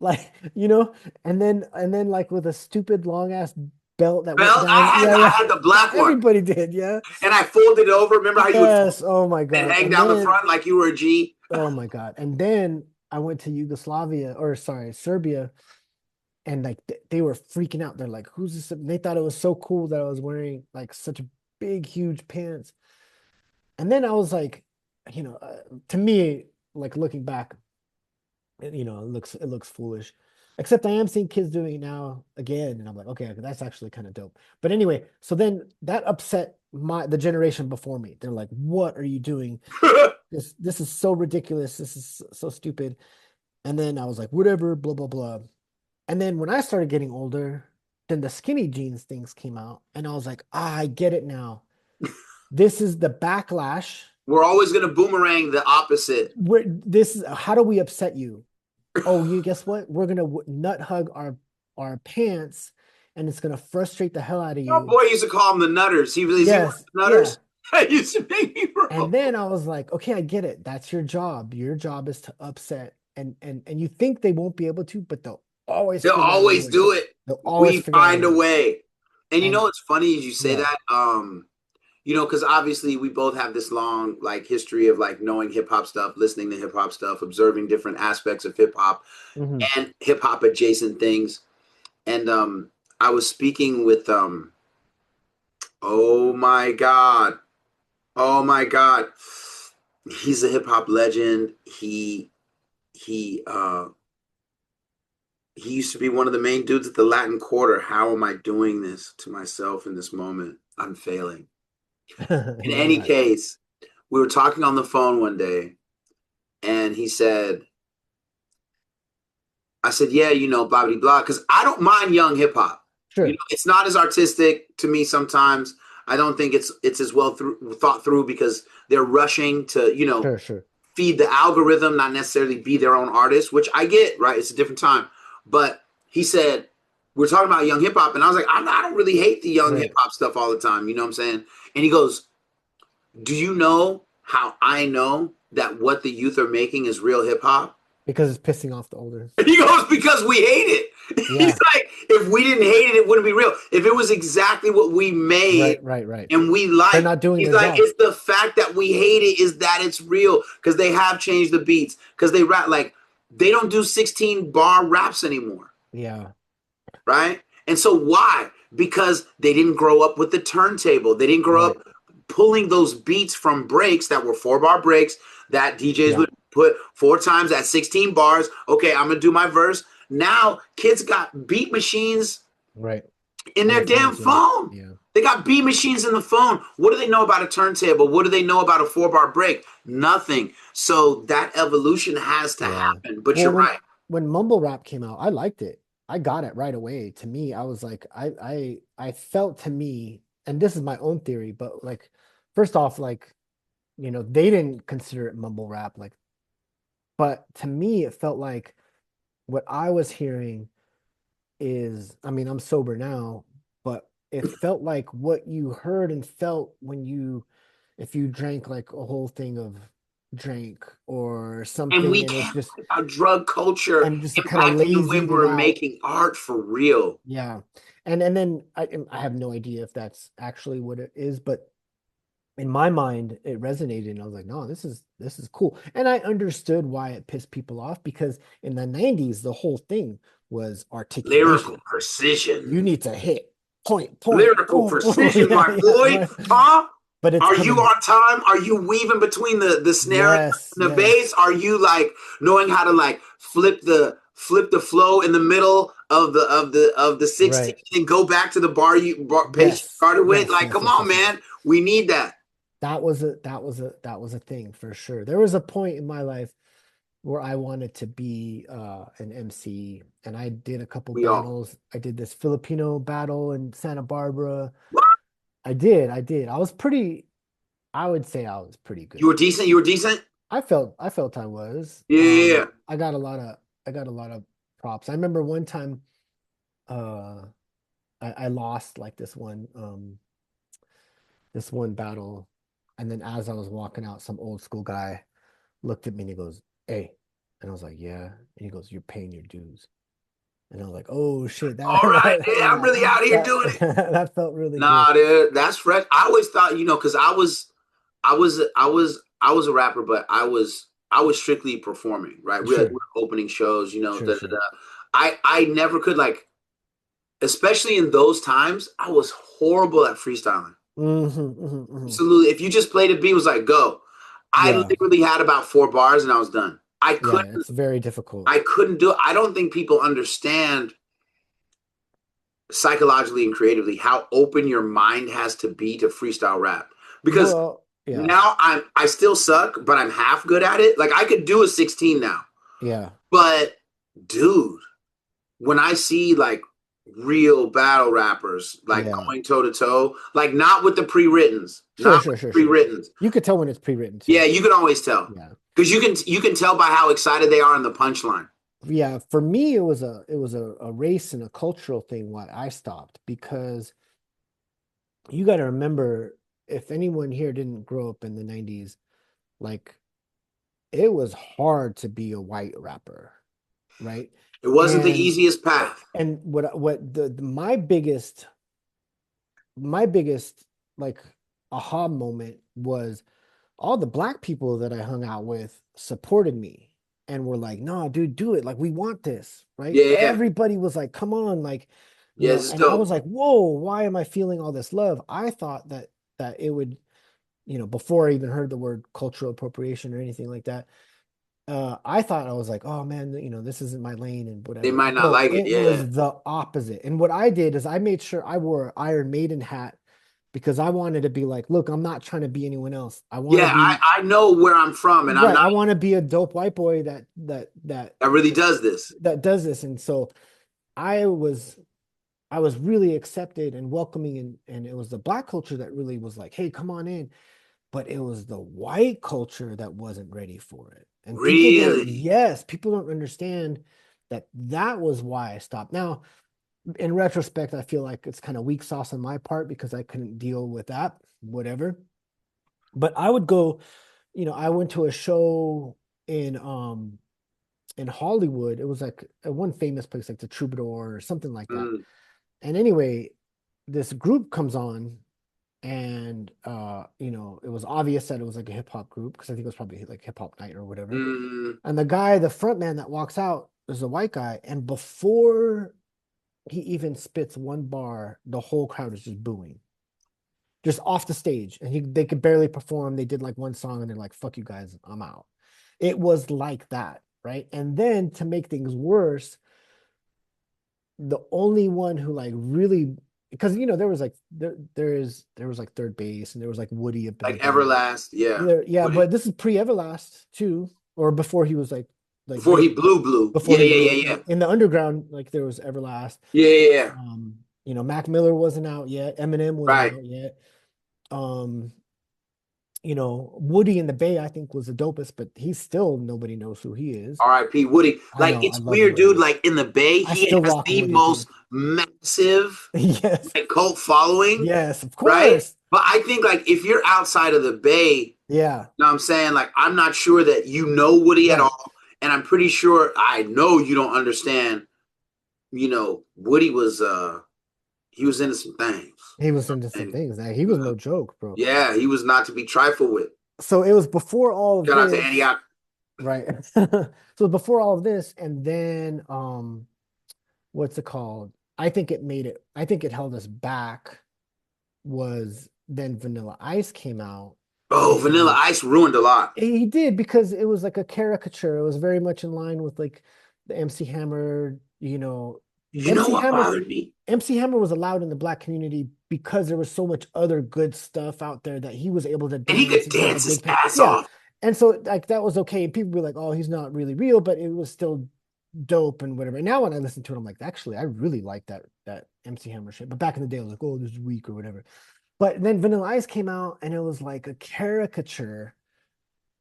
like, and then like with a stupid long ass belt that went Belt. down. Yeah, I yeah. had the black one, Everybody did, yeah. and I folded it over. Remember how you would fold Yes. Oh my and God. hang And down the then, front like you were a G? oh my God. And then I went to Yugoslavia, or sorry, Serbia, and like they were freaking out. They're like, "Who's this?" And they thought it was so cool that I was wearing like such big, huge pants. And then I was like, to me, like looking back, it looks foolish. Except I am seeing kids doing it now again, and I'm like, okay, that's actually kind of dope. But anyway, so then that upset the generation before me. They're like, "What are you doing? This is so ridiculous. This is so stupid." And then I was like, "Whatever, blah blah blah." And then when I started getting older, then the skinny jeans things came out, and I was like, I get it now. This is the backlash. We're always gonna boomerang the opposite. This is how do we upset you? Oh, you guess what? We're gonna nut hug our pants, and it's gonna frustrate the hell out of Our you. boy used to call them the Nutters. Is he one Yes, of the yeah. Nutters? That used to make me And roll. then I was like, okay, I get it. That's your job. Your job is to upset, and you think they won't be able to, but they'll always They'll figure out a always way. do it. They'll always We figure out a find a way. way. And you know And what's funny is you say yeah, that, because obviously we both have this long like history of like knowing hip hop stuff, listening to hip hop stuff, observing different aspects of hip hop hmm and hip hop adjacent things. And I was speaking with oh my god, oh my god, he's a hip hop legend. He he used to be one of the main dudes at the Latin Quarter. How am I doing this to myself in this moment? I'm failing. In you're any not. case, we were talking on the phone one day, and he said, I said, yeah, blah, blah, blah, because I don't mind young hip hop. Sure, It's not as artistic to me sometimes. I don't think it's as well thought through because they're rushing to, sure. feed the algorithm, not necessarily be their own artist, which I get, right? It's a different time. But he said, we're talking about young hip hop. And I was like, I don't really hate the young hip Right. hop stuff all the time. You know what I'm saying? And he goes, do you know how I know that what the youth are making is real hip hop? Because it's pissing off the older. And he goes, because we hate it. He's Yeah. like, if we didn't hate it, it wouldn't be real. If it was exactly what we made Right, right, right. and we They're like, not doing he's their like, job. it's the fact that we hate it is that it's real because they have changed the beats because they rap like they don't do 16 bar raps anymore, Yeah. right? And so why? Because they didn't grow up with the turntable. They didn't grow up Right. pulling those beats from breaks that were 4 bar breaks that DJs Yeah. would put 4 times at 16 bars. Okay, I'm gonna do my verse. Now kids got beat machines Right. in On their their damn phones. Yeah. phone. Yeah. They got beat machines in the phone. What do they know about a turntable? What do they know about a 4 bar break? Nothing. So that evolution has to Yeah. happen. But Well, you're when right. when mumble rap came out, I liked it. I got it right away. To me, I was like, I felt to me, and this is my own theory, but like, first off, like, they didn't consider it mumble rap, like, but to me, it felt like what I was hearing is, I mean, I'm sober now, but it felt like what you heard and felt if you drank like a whole thing of drink or And something, we and it can't just let our drug culture and just kind of impacting the way lazied it we're out. making art for real. Yeah. And then I have no idea if that's actually what it is, but in my mind it resonated and I was like, no, this is cool. And I understood why it pissed people off because in the 90s the whole thing was Lyrical articulation. precision. You need to hit point, Lyrical boom, boom. precision, Yeah, my yeah, boy. right. Huh? But it's Are you coming. on time? Are you weaving between the snare Yes, and the bass? yes, Are you like knowing how to like flip the flow in the middle of the 16 right. and go back to the pace you Yes, started with? yes, Like, yes, come yes, on, yes, yes. man. We need that. That was a thing for sure. There was a point in my life where I wanted to be an MC, and I did a couple We all. battles. I did this Filipino battle in Santa Barbara. What? I did. I would say I was pretty You good. were decent. You were decent. I felt I was. Yeah, yeah, yeah. I got a lot of props. I remember one time uh I lost like this one battle, and then as I was walking out, some old school guy looked at me and he goes, "Hey," and I was like, "Yeah," and he goes, "You're paying your dues." And I was like, oh shit, All right, yeah, I'm really out here doing it. that felt really good. Nah, dude, that's fresh. I always thought, because I was a rapper, but I was strictly performing, right? We Sure, were opening shows, sure, da da sure. da. I never could like, especially in those times, I was horrible at freestyling. Hmm. Absolutely. If you just played a beat, it was like go. I Yeah, literally had about 4 bars and I was done. I yeah, couldn't it's very difficult. I couldn't do it. I don't think people understand psychologically and creatively how open your mind has to be to freestyle rap. Because Well, yeah, now I still suck, but I'm half good at it. Like I could do a 16 now. yeah, But dude, when I see like real battle rappers like yeah. going toe to toe, like not with the pre-writtens, Sure, not sure, with the sure, sure. pre-writtens. You could tell when it's pre-written Yeah, too. you can always tell. Yeah. Because you can tell by how excited they are in the punchline. Yeah, for me it was a race and a cultural thing why I stopped because you got to remember if anyone here didn't grow up in the 90s, like it was hard to be a white rapper, right? It wasn't the And easiest path. and what my biggest like aha moment was all the black people that I hung out with supported me and were like, "No, dude, do it. Like we want this." Right? Yeah, yeah, yeah. Everybody was like, "Come on." Like, Yeah, this is and I was dope. like, "Whoa, why am I feeling all this love?" I thought that it would, before I even heard the word cultural appropriation or anything like that, I thought I was like, "Oh man, this isn't my lane and They whatever." might not No, like it. it Yeah. was the opposite. And what I did is I made sure I wore an Iron Maiden hat because I wanted to be like, look, I'm not trying to be anyone else. I want to Yeah, be I know where I'm from and I'm right. not I want to be a dope white boy that that really does this. that does this. And so I was I was really accepted and welcoming, and it was the black culture that really was like, hey, come on in. But it was the white culture that wasn't ready for it. And Really? yes, people don't understand that was why I stopped. Now, in retrospect, I feel like it's kind of weak sauce on my part because I couldn't deal with that, whatever. But I would go, I went to a show in Hollywood. It was like a one famous place, like the Troubadour or something like that. Mm, And anyway, this group comes on, and it was obvious that it was like a hip hop group because I think it was probably like hip hop night or whatever. mm. And the front man that walks out is a white guy, and before he even spits one bar, the whole crowd is just booing, just off the stage, and they could barely perform. They did like one song, and they're like, "Fuck you guys, I'm out." It was like that, right? And then to make things worse, the only one who like really, because there was like there was like third base, and there was like Woody up in the Like back. Everlast, yeah. Yeah, Woody. but this is pre Everlast too, or before he was like Before he big, blew. before Yeah, he yeah, blew yeah, up yeah. in the underground. Like there was Everlast. Yeah, yeah, yeah. Mac Miller wasn't out yet. Eminem wasn't Right. out yet. Um, Woody in the Bay, I think, was the dopest, but he's still nobody knows who he is. R.I.P. Woody. I Like know, I it's love weird, dude. Woody. Like in the Bay, I he still has rock the Woody, dude. most massive Yes, like cult following, yes, of right? course. But I think like if you're outside of the Bay, Yeah, know what I'm saying? Like I'm not sure that you know Woody at right. all. And I'm pretty sure I know you don't understand, Woody was he was into some things. He was into some And things. Now he was no joke, bro. yeah, he was not to be trifled with. So it was before all of Shout out to this, Antioch. right? So before all of this, and then what's it called? I think it held us back was then Vanilla Ice came out, Oh, Vanilla and Ice ruined a lot. he did because it was like a caricature. It was very much in line with like the MC Hammer, You know MC what Hammer bothered me? MC Hammer was allowed in the black community because there was so much other good stuff out there that he was able to And he dance could and he had a dance his big ass yeah. off. And so like that was okay. People were like, oh, he's not really real, but it was still dope and whatever. And now when I listen to it, I'm like, actually, I really like that MC Hammer shit. But back in the day, I was like, oh, this is weak or whatever. But then Vanilla Ice came out and it was like a caricature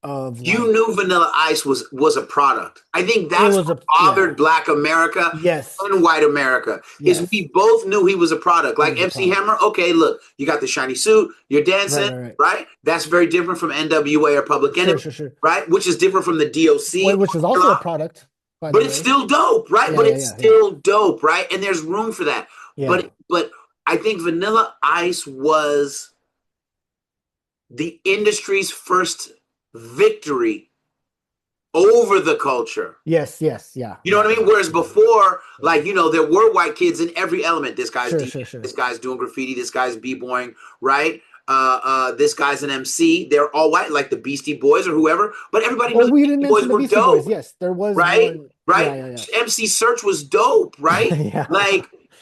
of You like knew Vanilla Ice was a product. I think it that's was what a bothered yeah. Black America Yes. and white America is Yes. we both knew he was a product. He Like was a MC product. Hammer, okay, look, you got the shiny suit, you're Right, dancing, right, right. right? That's very different from NWA or Public Sure, Enemy, sure, sure. right? Which is different from the DOC. Which was also a product. by the but it's way. still dope, right? Yeah, But yeah, it's yeah, yeah. still dope, right? And there's room for that. Yeah. But I think Vanilla Ice was the industry's first victory over the culture. Yes, yes, yeah, You know what yeah, I mean? yeah, Whereas yeah, before, yeah. like, there were white kids in every element. This guy's Sure, DJing, sure, sure. this guy's doing graffiti, this guy's b-boying, right? This guy's an MC. They're all white, like the Beastie Boys or whoever, but everybody knew Oh, the we didn't Beastie Boys mention the were Beastie Boys. dope, Yes, there was right? one. Yeah, Right? yeah, MC Search was dope, yeah. right? Yeah.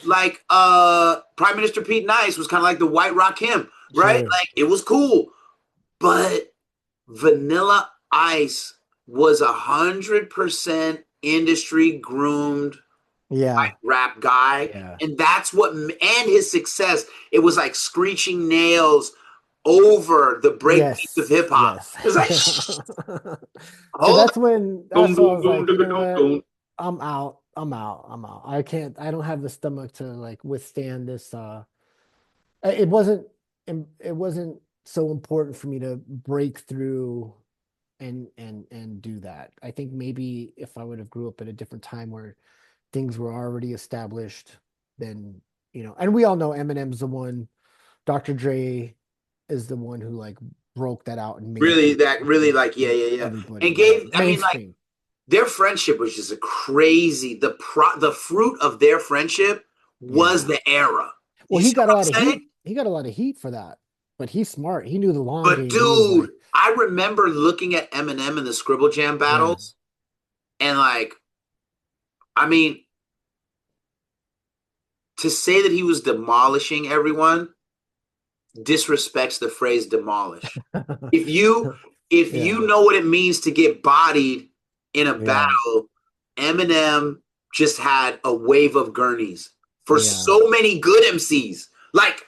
Like Prime Minister Pete Nice was kind of like the White Rock him, right? Sure. Like it was cool. But Vanilla Ice was 100% industry groomed Yeah. rap guy, Yeah. and that's what and his success. It was like screeching nails over the breakbeats of Yes. hip hop. Yes. It was like, Yeah. shh, So hold on, that's boom, why I boom, was boom, like, you boom, know boom, what? boom. I'm out. I'm out. I'm out. I can't, I don't have the stomach to like withstand this. It wasn't, it wasn't so important for me to break through and do that. I think maybe if I would have grew up at a different time where things were already established, then, and we all know Eminem's the one, Dr. Dre is the one who like broke that out and made it Really, that really with like, yeah, with yeah, yeah, everybody, and right? gave. I mean, like Mainstream. their friendship was just a crazy. The fruit of their friendship was Yeah. the era. Well, You he see got a what lot of I'm saying? heat. He got a lot of heat for that. But he's smart. He knew the long But game. He was dude, like, I remember looking at Eminem in the Scribble Jam yeah, battles, and like, I mean, to say that he was demolishing everyone disrespects the phrase demolish. If you if yeah, you know what it means to get bodied in a yeah, battle, Eminem just had a wave of gurneys for yeah. so many good MCs. Like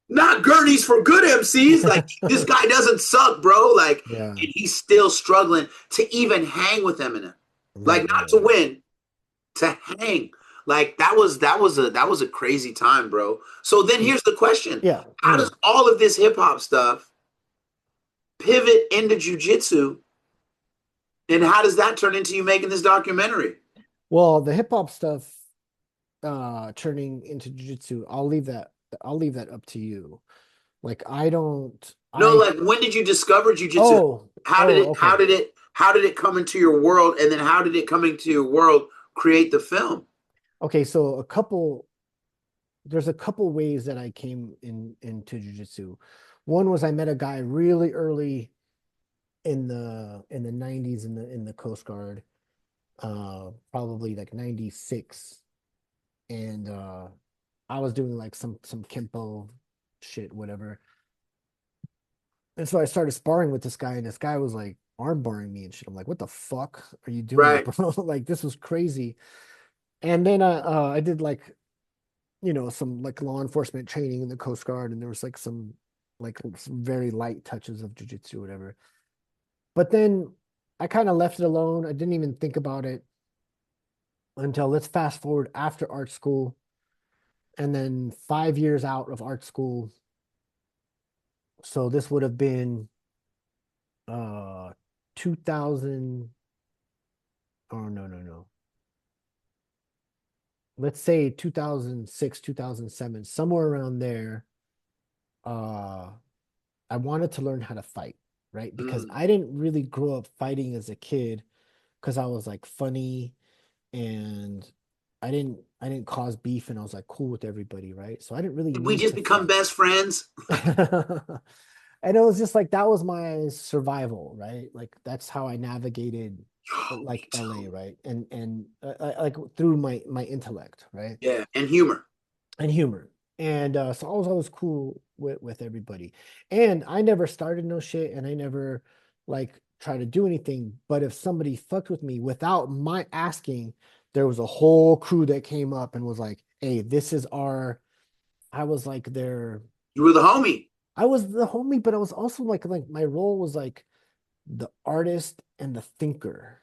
not gurneys for good MCs. Like this guy doesn't suck, bro. Like Yeah. and he's still struggling to even hang with Eminem. Like Right, not right, to right. win, to hang. Like that was a crazy time, bro. So then here's the question: Yeah. how does all of this hip hop stuff pivot into jujitsu, and how does that turn into you making this documentary? Well, the hip hop stuff turning into jiu-jitsu, I'll leave that up to you. Like I don't No, I like when did you discover jujitsu? oh, How did oh, it? How okay. did it? How did it come into your world? And then how did it come into your world create the film? Okay, so there's a couple ways that I came into jiu-jitsu. One was I met a guy really early in the 90s in the Coast Guard, probably like 96. And I was doing like some Kempo shit, whatever. And so I started sparring with this guy, and this guy was like arm barring me and shit. I'm like, what the fuck are you doing, Right. bro? Like this was crazy. And then I did like, some like law enforcement training in the Coast Guard, and there was like some very light touches of jujitsu, whatever. But then I kind of left it alone. I didn't even think about it until let's fast forward after art school, and then 5 years out of art school. So this would have been 2000. Oh, no, no, no. Let's say 2006, 2007, somewhere around there. Uh, I wanted to learn how to fight, right? Because Mm. I didn't really grow up fighting as a kid because I was like funny and I didn't cause beef and I was like cool with everybody, right? So I didn't really Did we need just to become fight. best friends? And it was just like that was my survival, right? Like that's how I navigated Me like LA, too. right? And like through my intellect, right? Yeah, and humor. And humor. And so I was always cool with everybody. And I never started no shit and I never like tried to do anything. But if somebody fucked with me without my asking, there was a whole crew that came up and was like, hey, this is our I was like their You were the homie, I was the homie, but I was also like my role was like the artist and the thinker.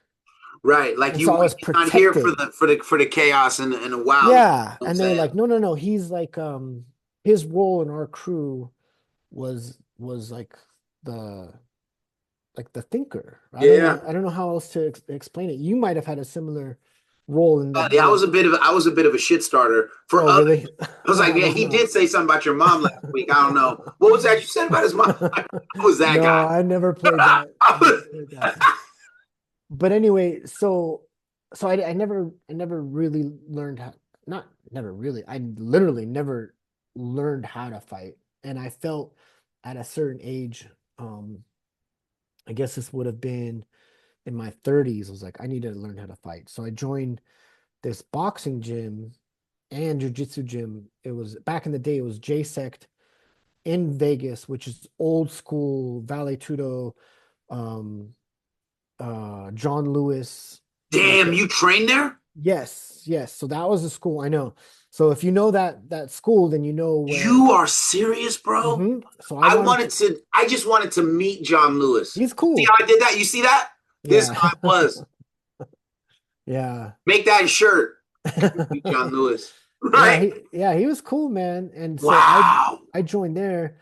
right? Like And so I was you're not here for protected. the chaos and the wild. You Yeah. know what I'm And they were saying? like, no, no, no. He's like his role in our crew was like the like the thinker. Yeah. I don't know how else to explain it. You might have had a similar role in the Yeah, gym. I was a bit of a shit starter for Oh, others. really? I was like, I yeah, was he not. did say something about your mom last week. I don't know. What was that you said about his mom? I was that No, guy. I never played that. I never played that. But anyway, so I never really learned how, not never really, I literally never learned how to fight. And I felt at a certain age, um, I guess this would have been in my 30s. I was like, I need to learn how to fight. So I joined this boxing gym and jiu-jitsu gym. It was back in the day, it was J-Sect in Vegas, which is old school Vale Tudo, um, John Lewis, like Damn, you trained there? yes, yes. So that was the school I know. So if you know that school, then you know where. You are serious, bro? So I wanted to. I just wanted to meet John Lewis. He's See cool. how I did that? You see that? This Yeah, guy was. yeah, Make that shirt. Meet John Lewis. yeah. Right. He was cool, man. And so Wow. I joined there,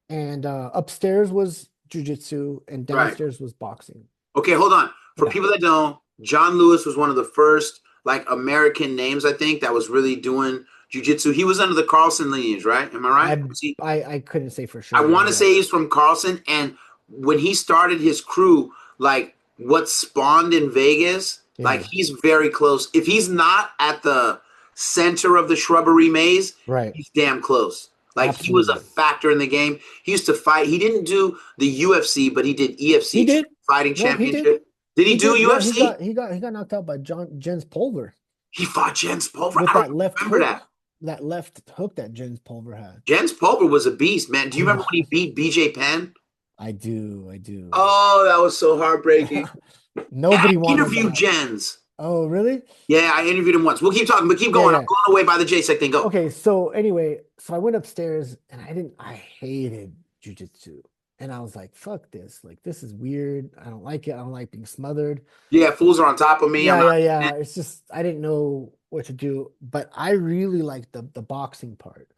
and upstairs was jujitsu, and Right. downstairs was boxing. Okay, hold on. For Yeah, people that don't, John Lewis was one of the first like American names, I think, that was really doing jujitsu. He was under the Carlson lineage, right? Am I right? I Was he? I couldn't say for I sure, but want to yeah, say he's from Carlson, and when he started his crew, like what spawned in Vegas, like yeah, he's very close. If he's not at the center of the shrubbery maze, right, he's damn close. Like he was a absolutely. factor in the game. He used to fight. He didn't do the UFC, but he did He EFC did. Fighting No, he did. Championship. Did he He do did. Yeah, UFC? he got knocked out by Jens Pulver He fought Jens Pulver. with I don't that even left remember hook, that. that Jens Pulver had. Jens Pulver was a beast, man. Do you He remember when he was. beat BJ Penn? I do. Oh, that was so heartbreaking. And Nobody I wanted interviewed that. Jens. Oh, really? Yeah, I interviewed him once. We'll keep talking, but keep Yeah, going. I'm yeah. going away by the JSEC thing. Go. Okay, so anyway, so I went upstairs and I hated jujitsu. And I was like, fuck this. Like, this is weird. I don't like it. I don't like being smothered. Yeah, fools are on top of me. I'm Yeah, not. yeah, yeah. It's just I didn't know what to do, but I really liked the boxing part.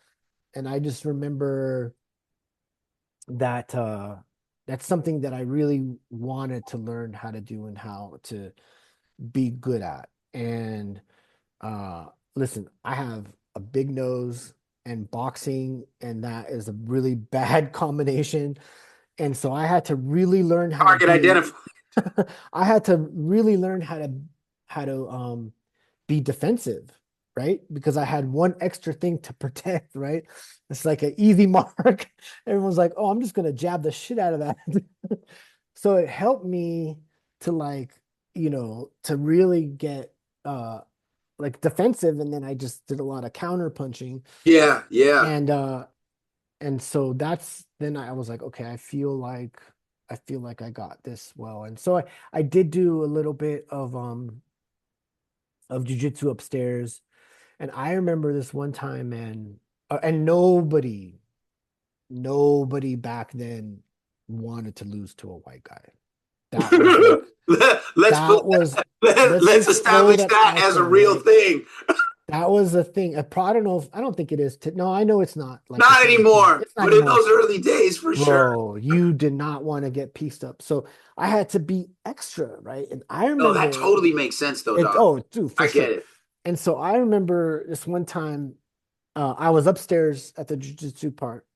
And I just remember that that's something that I really wanted to learn how to do and how to be good at. And uh listen, I have a big nose and boxing, and that is a really bad combination. And so I had to really learn how to Target be identify. I had to really learn how to be defensive, right? Because I had one extra thing to protect, right? It's like an easy mark. Everyone's like, "Oh, I'm just gonna jab the shit out of that." So it helped me to like, to really get like defensive, and then I just did a lot of counter punching. Yeah, yeah. And so that's then I was like, okay, I feel like I got this well. And so I did do a little bit of jujitsu upstairs. And I remember this one time, man, and nobody back then wanted to lose to a white guy. That was like let's put that was let's let's just throw establish that that out as a there, real right? thing. That was a thing. I don't know if I don't think it is. No, I know it's not like Not it's not today. anymore, It's not but in anymore. those early days, for sure. Bro, you did not want to get pieced up. So I had to be extra, right? And I No, that remember totally makes sense, though, it, dog. oh, dude, for I get sure. it. And so I remember this one time, I was upstairs at the jiu-jitsu part,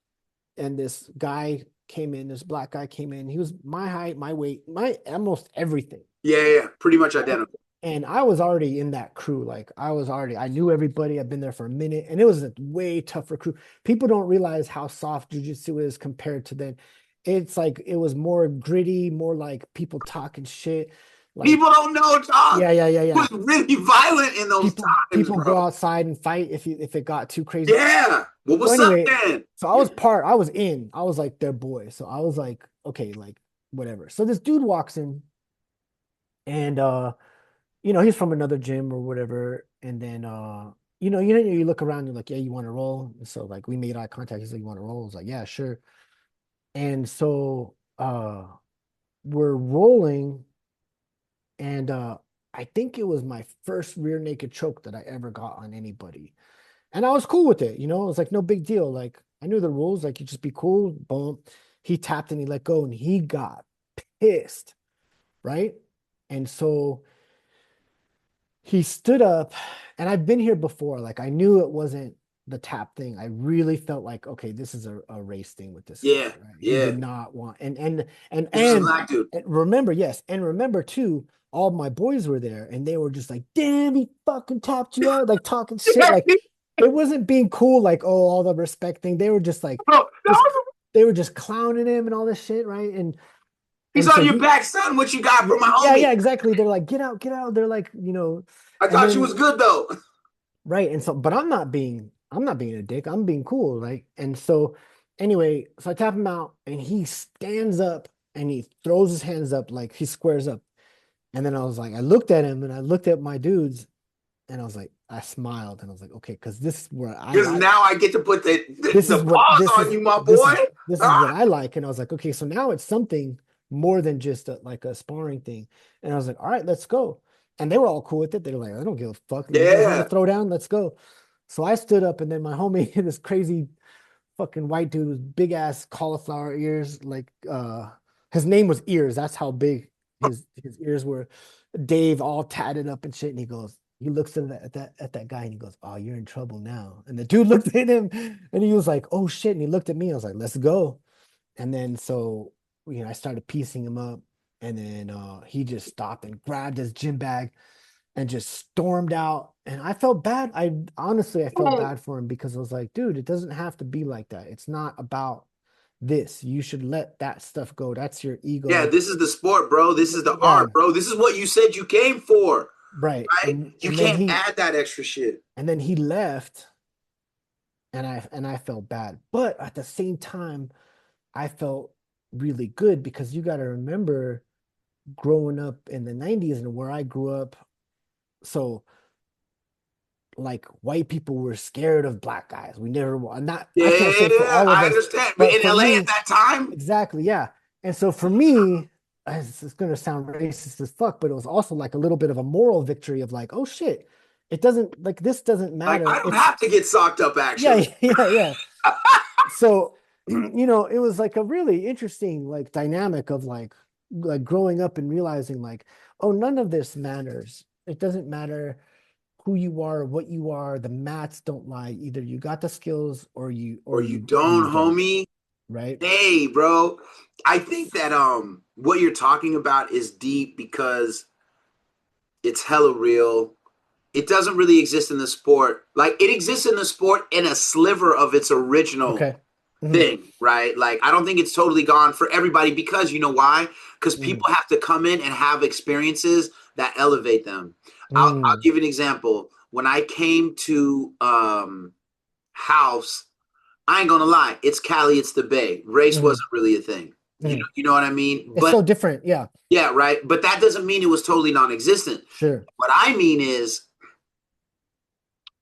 and this guy came in, this black guy came in. He was my height, my weight, my almost everything. Yeah, yeah, yeah. Pretty much Right? identical. And I was already in that crew. Like I knew everybody. I've been there for a minute, and it was a way tougher crew. People don't realize how soft jujitsu is compared to then. It's like it was more gritty, more like people talking shit. Like, People don't know, dog. yeah, yeah, yeah, It yeah. was really violent in those times, People go bro. outside and fight if it got too crazy. Yeah. What So was up anyway, then? so Yeah. I was in. I was like their boy. So I was like, okay, like whatever. So this dude walks in, and he's from another gym or whatever. And then you look around, you're like, yeah, you want to roll? And so like we made eye contact. He's like, you want to roll? I was like, yeah, sure. And so we're rolling, and I think it was my first rear naked choke that I ever got on anybody. And I was cool with it, it was like no big deal. Like I knew the rules, like you just be cool, boom. He tapped and he let go, and he got pissed, right? And so he stood up, and I've been here before. Like I knew it wasn't the tap thing. I really felt like, okay, this is a race thing with this guy, Yeah, right? He yeah. did not want and This was a and, black dude. and remember, yes, and remember too, all my boys were there and they were just like, damn, he fucking tapped you out, like talking shit. Like it wasn't being cool, like, oh, all the respect thing. They were just like Bro, just they were just clowning him and all this shit, right? he's And on so your he back, son. What you got for my yeah, homie? yeah, exactly. They're like, get out. They're like, I and thought you then was good though. right. And so, but I'm not being a dick. I'm being cool, right? And so, anyway, so I tap him out, and he stands up and he throws his hands up like he squares up. And then I was like, I looked at him and I looked at my dudes, and I was like, I smiled and I was like, okay, because this is where I Because like. now I get to put This the is what paws on you, my boy. this is what Ah, I like. And I was like, okay, so now it's something more than just like a sparring thing. And I was like, all right, let's go. And they were all cool with it. They were like, I don't give a fuck. You guys want to yeah. throw down? Let's go. So I stood up, and then my homie, this crazy fucking white dude with big ass cauliflower ears, like his name was Ears. That's how big his ears were. Dave all tatted up and shit. And he looks at that guy and he goes, oh, you're in trouble now. And the dude looked at him and he was like, oh shit. And he looked at me. I was like, let's go. And then so I started piecing him up. And then he just stopped and grabbed his gym bag and just stormed out. And I felt bad. I felt bad for him because I was like, dude, it doesn't have to be like that. It's not about this. You should let that stuff go. That's your Yeah, ego. this is the sport, bro. This is the Yeah, art, bro. This is what you said you came for, right. right? You can't add that extra shit. And then he left, and I felt bad. But at the same time, I felt really good because you got to remember growing up in the 90s and where I grew up. So like white people were scared of black guys. We never not I can't say for Yeah, all of I us, understand. But but in for LA at me, that time, exactly, yeah. And so for me, it's gonna sound racist as fuck, but it was also like a little bit of a moral victory of like, oh shit, it doesn't like this doesn't like I matter. don't It's have to get socked up yeah, actually. yeah, yeah. So it was like a really interesting like dynamic of like growing up and realizing like, oh, none of this matters. It doesn't matter who you are, what you are. The mats don't lie. Either you got the skills or you Or or you you or you don't, don't, homie. right? Hey, bro. I think that what you're talking about is deep because it's hella real. It doesn't really exist in the sport. Like it exists in the sport in a sliver of its original Okay. Hmm. thing, right? Like I don't think it's totally gone for everybody because you know why? Because Hmm. people have to come in and have experiences that elevate them. I'll Mm. give you an example. When I came to House, I ain't gonna lie, it's Cali, it's the Bay. Race Hmm. wasn't really a thing. Hmm. You know what I mean? It's But so different. Yeah, yeah, right. But that doesn't mean it was totally non-existent. sure. What I mean is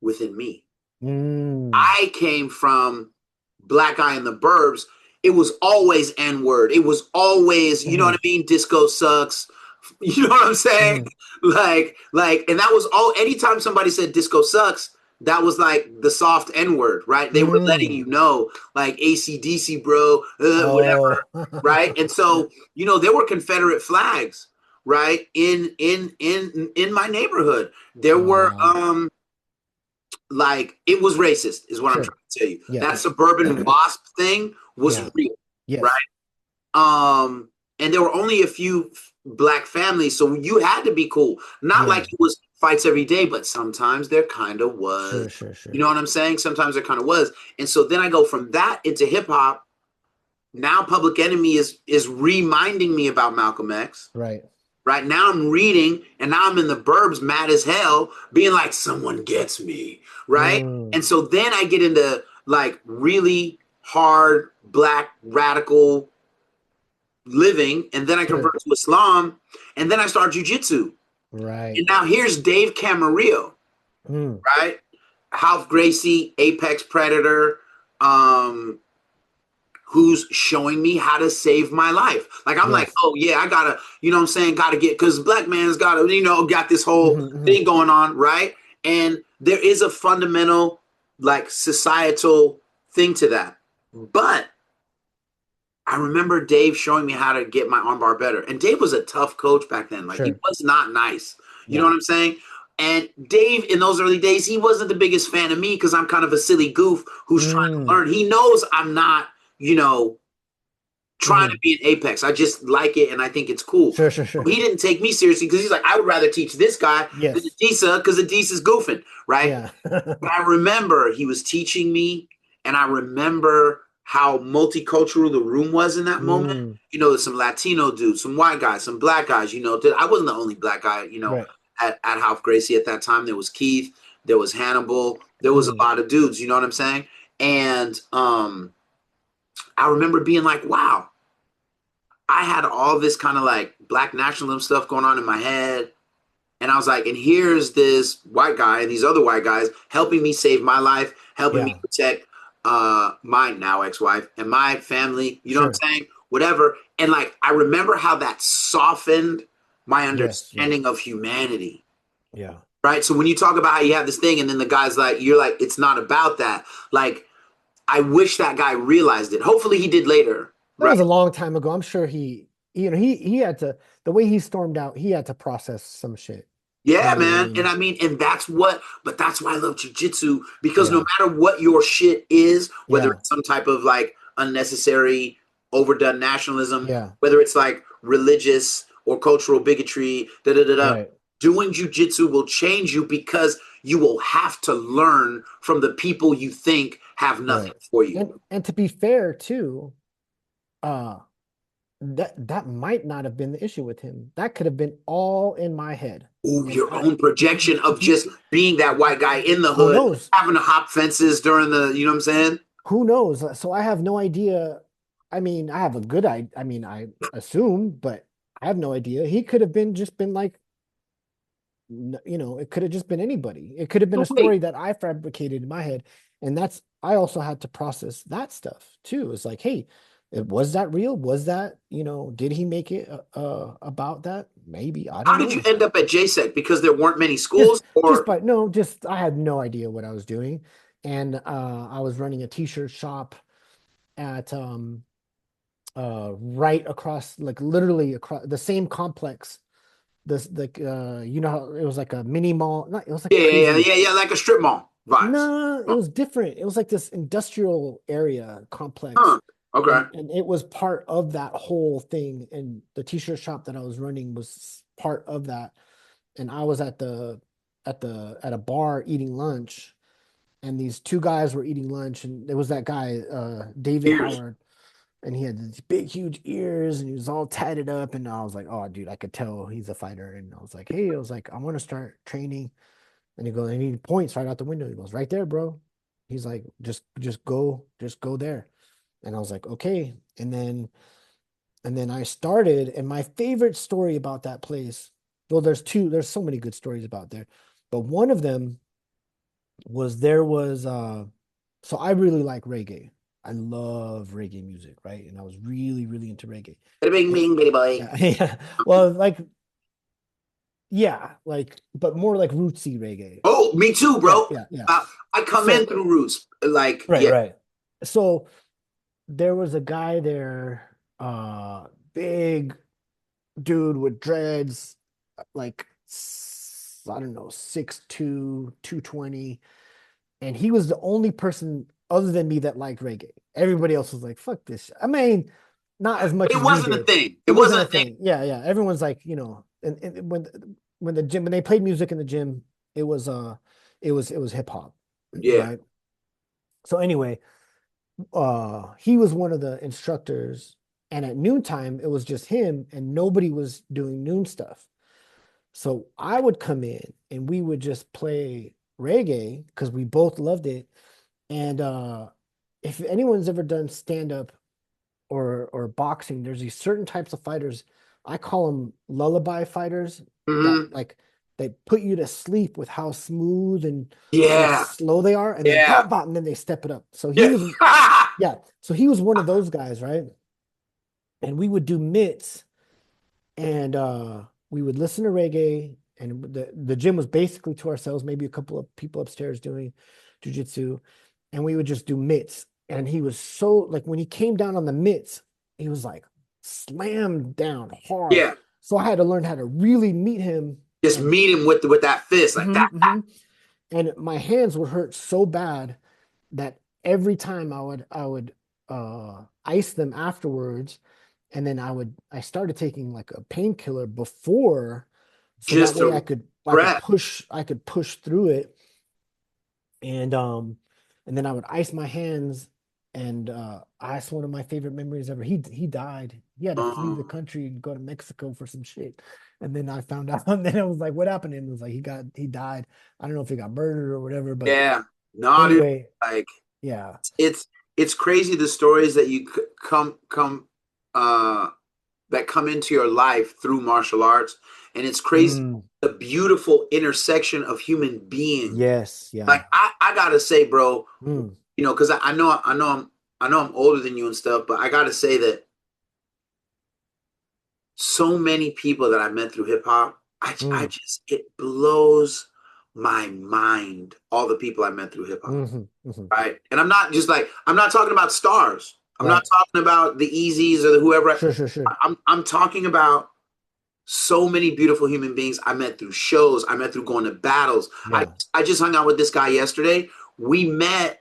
within me. Mm. I came from Black Guy in the Burbs. It was always N word. It was always, you know what I Hmm. mean? Disco sucks. You know what I'm saying? Hmm. And that was all. Anytime somebody said disco sucks, that was like the soft N word, right? They were letting Mm. you know, like AC/DC, bro, whatever, Oh. right? And so, there were Confederate flags, right? In my neighborhood, there were Wow. like it was racist is what I'm Sure. trying to tell you. Yeah. That suburban wasp thing was Yeah. real, right? Yes. And there were only a few black families, so you had to be cool. Not like Yeah. it was fights every day, but sometimes there kind of was. Sure. Sure. You Sure. know what I'm saying? Sometimes there kind of was. And so then I go from that into hip hop. Now Public Enemy is reminding me about Malcolm X. Right. Right now I'm reading and now I'm in the burbs mad as hell, being like, someone gets me. Right. Mm. And so then I get into like really hard black radical living. And then I Sure. convert to Islam. And then I start jujitsu. Right. And now here's Dave Camarillo, Mm. right? Ralph Gracie, Apex Predator, um, who's showing me how to save my life. Like I'm like, Yes. oh yeah, I gotta, you know what I'm saying, gotta get because black man's gotta, got this whole Hmm. Hmm. thing going on, right? And there is a fundamental like societal thing to that. But I remember Dave showing me how to get my armbar better. And Dave was a tough coach back then. Like he Sure. was not nice. You know Yeah. what I'm saying? And Dave, in those early days, he wasn't the biggest fan of me because I'm kind of a silly goof who's trying to Mm. learn. He knows I'm not, you know, trying to Hmm. be an apex. I just like it and I think it's cool. Sure, sure, sure. He didn't take me seriously because he's like, I would rather teach this guy than Yes. Adisa because Adisa's goofing, right? Yeah. But I remember he was teaching me, and I remember how multicultural the room was in that moment. Mm. You know, there's some Latino dudes, some white guys, some black guys. You know, I wasn't the only black guy. You know, Right. at Half Gracie at that time, there was Keith, there was Hannibal, there was a Mm. lot of dudes. You know what I'm saying? And I remember being like, wow, I had all this kind of like black nationalism stuff going on in my head. And I was like, and here's this white guy and these other white guys helping me save my life, helping me Yeah. protect my now ex-wife and my family, you know what Sure. I'm saying? Whatever. And like I remember how that softened my Yes. Yeah. understanding of humanity. Yeah. Right. So when you talk about how you have this thing and then the guy's like, you're like, it's not about that. Like, I wish that guy realized it. Hopefully he did later. That Right. was a long time ago. I'm sure he had to, the way he stormed out, he had to process some shit. You Yeah, know what I man. And mean? I mean, and but that's why I love jujitsu because no Yeah. matter what your shit is, whether Yeah. it's some type of like unnecessary, overdone nationalism, Yeah. whether it's like religious or cultural bigotry, da da da da, Right. doing jujitsu will change you because you will have to learn from the people you think have nothing Right. for you. And to be fair too, uh that might not have been the issue with him. That could have been all in my head. Ooh, And your own projection of just being that white guy in the who hood, knows? having to hop fences during the, you know what I'm saying? Who knows? So I have no idea. I mean, I have a good I mean, I assume, but I have no idea. He could have been just been like, it could have just been anybody. It could have been No a way. story that I fabricated in my head. And I also had to process that stuff too. It's like, hey, was that real? Was that, did he make it about that? Maybe. I How don't did you know. end up at JSEC? Because there weren't many Just schools, just or by no, just I had no idea what I was doing. And I was running a t-shirt shop at right across, like literally across the same complex. This like how it was like a mini mall. Not it was like yeah, a yeah, crazy. yeah, yeah, like a strip mall vibes. No, it Oh, was different. It was like this industrial area complex. huh. Okay. And it was part of that whole thing. And the t-shirt shop that I was running was part of that. And I was at a bar eating lunch, and these two guys were eating lunch, and there was that guy, David Years. Howard, and he had these big, huge ears, and he was all tatted up. And I was like, oh, dude, I could tell he's a fighter. And I was like, hey, I was like, I want to start training. And he goes, and he points right out the window. He goes, right there, bro. He's like, just go there. And I was like, okay. And then I started, and my favorite story about that place, well, there's so many good stories about there, but one of them was there was so I really like reggae. I love reggae music, right? And I was really, really into reggae. Bada bing And bing, bitty boy. yeah, yeah. Well, like, yeah, like, but more like rootsy reggae. Oh, me too, Yeah, bro. yeah, yeah. I come in So, through roots. Like, right, yeah, right. So there was a guy there, big dude with dreads, like I don't know, 6'2", 220. And he was the only person other than me that liked reggae. Everybody else was like, fuck this. I mean, not as much it as we wasn't a did. thing. It It wasn't wasn't a a thing. thing. Yeah, yeah. Everyone's like, and when they played music in the gym, it was it was hip hop, Yeah. right? So anyway, he was one of the instructors, and at noontime it was just him, and nobody was doing noon stuff. So I would come in and we would just play reggae because we both loved it. And if anyone's ever done stand up or boxing, there's these certain types of fighters. I call them lullaby fighters that Hmm. like they put you to sleep with how smooth and Yeah. slow they are, and then Yeah. pop pop, and then they step it up. So he Yeah. was, yeah. So he was one of those guys, right? And we would do mitts, and we would listen to reggae, and the gym was basically to ourselves, maybe a couple of people upstairs doing jujitsu, and we would just do mitts. And he was so like when he came down on the mitts, he was like slammed down hard. Yeah. So I had to learn how to really meet him. Just And meet him with that fist like that. mhm, mhm. And my hands would hurt so bad that every time I would ice them afterwards, and then I started taking like a painkiller before, so that Just way to prep. I could push through it, and and then I would ice my hands, and that's one of my favorite memories ever. He died. He had to flee the Um, country and go to Mexico for some shit. And then I found out, and then I was like, what happened to him? It was like he died. I don't know if he got murdered or whatever, but yeah. No, dude. anyway, Like yeah. it's it's crazy the stories that you come uh that come into your life through martial arts, and it's crazy Mm, the beautiful intersection of human being. yes, Like yeah. I gotta say, bro, Mm, because I know I'm older than you and stuff, but I gotta say that so many people that I met through hip hop, I mm, just it blows my mind. All the people I met through hip hop, hmm. right? And I'm not talking about stars. I'm not Right. talking about the Easies or the whoever. Sure, sure, sure. I'm talking about so many beautiful human beings I met through shows. I met through going to battles. Yeah. I just hung out with this guy yesterday. We met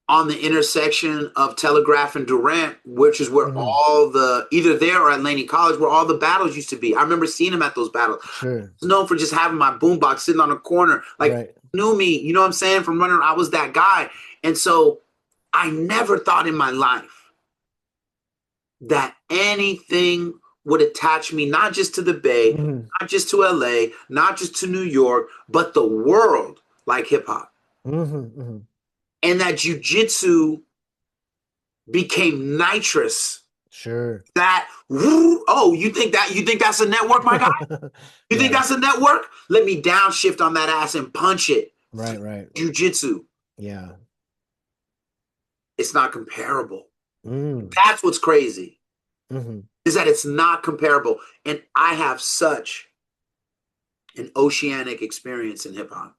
on the intersection of Telegraph and Durant, which is where Hmm. all the either there or at Laney College, where all the battles used to be. I remember seeing him at those battles. Sure. I was known for just having my boombox sitting on a corner, like Right. knew me. You know what I'm saying? From running, I was that guy, and so I never thought in my life that anything would attach me not just to the Bay, Hmm. not just to LA, not just to New York, but the world like hip hop. Hmm. Hmm. And that jujitsu became nitrous. Sure. That oh, you think that's a network, my guy? You think Yeah. that's a network? Let me downshift on that ass and punch it. Right, right. Jiu-jitsu. Yeah. It's not comparable. Mm. That's what's crazy. Hmm. Is that it's not comparable. And I have such an oceanic experience in hip hop.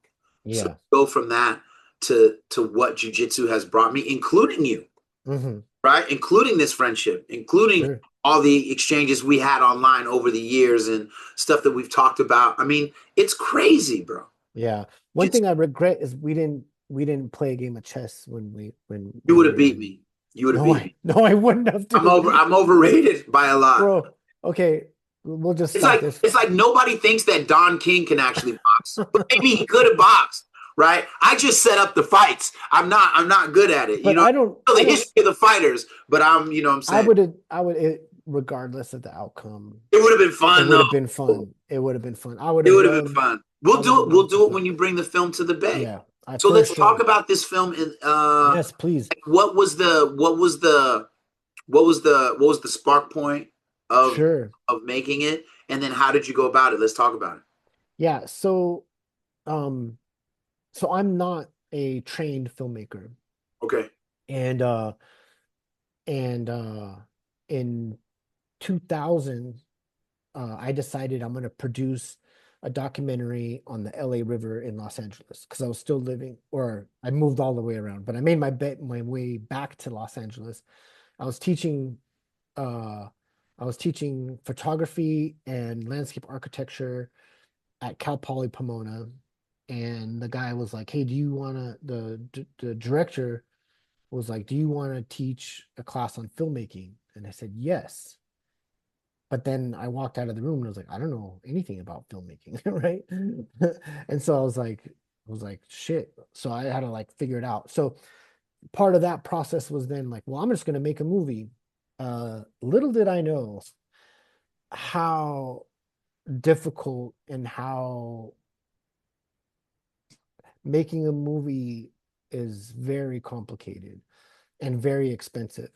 So Yeah. go from that to what jujitsu has brought me, including you, Hmm. right? Including this friendship, including Sure. all the exchanges we had online over the years and stuff that we've talked about. I mean, it's crazy, bro. Yeah. One It's, thing I regret is we didn't play a game of chess when you we would have were beat in. me. You would have No, beat I me. no, I wouldn't have, dude. I'm overrated by a lot. Bro, okay, we'll just It's stop like this. it's like nobody thinks that Don King can actually box, but maybe he could have boxed, right? I just set up the fights. I'm not good at it. You But know, I know I the don't, history of the fighters, but what I'm saying regardless of the outcome, it would have been it fun would though. have been fun. It would have been fun. I would It have would have been loved, fun. I would have We'll loved to do it play. when you bring the film to the Bay. Yeah, I So for let's talk sure. about this film. In Yes, please. what was the spark point of Sure. making it, and then how did you go about it? Let's talk about it. Yeah, um, so I'm not a trained filmmaker. Okay. And and in 2000, I decided I'm going to produce a documentary on the LA River in Los Angeles because I was still living, or I moved all the way around, but I made my way back to Los Angeles. I was teaching uh I was teaching photography and landscape architecture at Cal Poly Pomona, and the guy was like, "Hey, do you want to?" The director was like, "Do you want to teach a class on filmmaking?" And I said, "Yes." But then I walked out of the room and I was like, I don't know anything about filmmaking, right? And so I was like, shit. So I had to like figure it out. So part of that process was then like, well, I'm just gonna make a movie. Little did I know how difficult and how making a movie is very complicated and very expensive.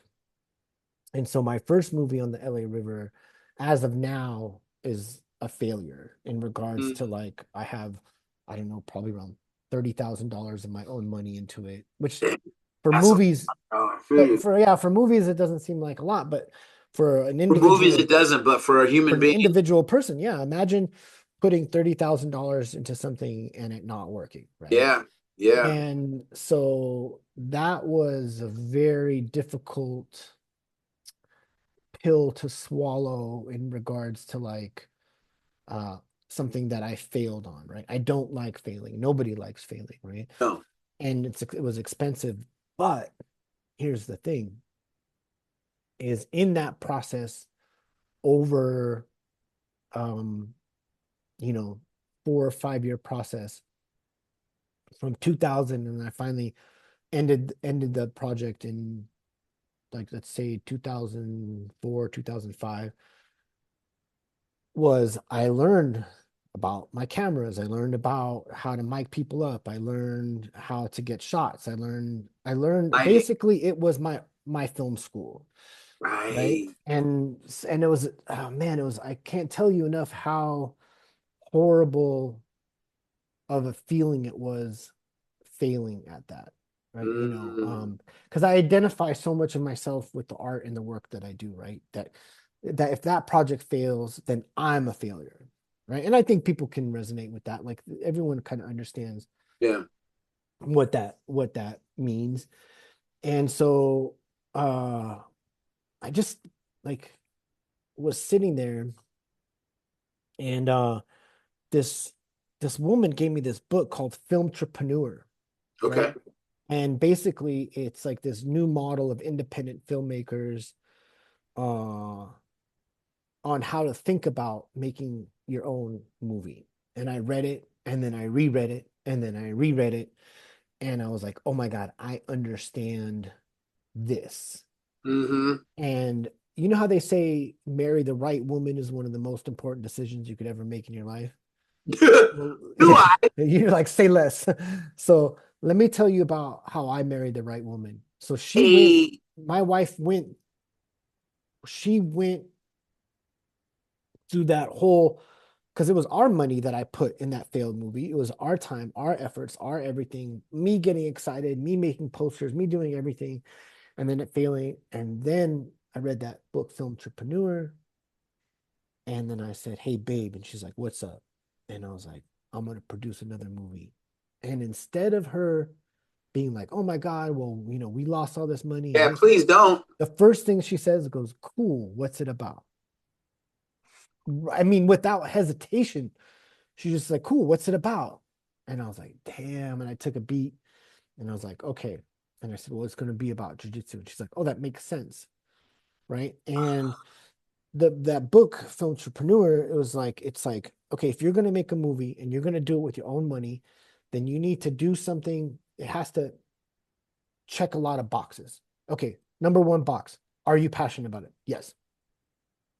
And so my first movie on the LA River, as of now, is a failure in regards to Mm, like I don't know, probably around $30,000 of my own money into it, which for that's a movies, I feel you. for movies it doesn't seem like a lot, but for an For movies, individual it doesn't, but for a for human an being, individual person, yeah, imagine putting $30,000 into something and it not working, right? yeah, yeah. And so that was a very difficult pill to swallow in regards to like uh something that I failed on, right? I don't like failing. Nobody likes failing, right? No. And it was expensive, but here's the thing is in that process over um you know 4 or 5 year process from 2000, and I finally ended the project in like let's say 2004 2005, was I learned about my cameras. I learned about how to mic people up. I learned how to get shots. I learned Lighting. basically it was my film school, right? Right. And it was, oh man, it was, I can't tell you enough how horrible of a feeling it was failing at that, right? Mm, Because I identify so much of myself with the art and the work that I do, right? That if that project fails, then I'm a failure, right? And I think people can resonate with that. Like everyone kind of understands yeah. what that means. And so I just like was sitting there, and this this woman gave me this book called Filmtrepreneur, right? Okay. And basically it's like this new model of independent filmmakers uh on how to think about making your own movie. And I read it, and then I reread it, and then I reread it, and I was like, oh my God, I understand this. Mm-hmm. And you know how they say marry the right woman is one of the most important decisions you could ever make in your life? Well, Do I? you're like, say less. So let me tell you about how I married the right woman. So A my wife she went through that whole, because it was our money that I put in that failed movie. It was our time, our efforts, our everything, me getting excited, me making posters, me doing everything, and then it failing. And then I read that book, Film Entrepreneur. And then I said, hey, babe. And she's like, what's up? And I was like, I'm going to produce another movie. And instead of her being like, oh my God, well, we lost all this money and yeah, this, please don't. the first thing she says goes, cool, what's it about? I mean, without hesitation, she's just like, cool, what's it about? And I was like, damn. And I took a beat, and I was like, okay. And I said, well, it's going to be about jujitsu. And she's like, oh, that makes sense. Right. And that book, Film Entrepreneur, it's like, okay, if you're going to make a movie and you're going to do it with your own money, then you need to do something. It has to check a lot of boxes. Okay. Number one box. Are you passionate about it? Yes.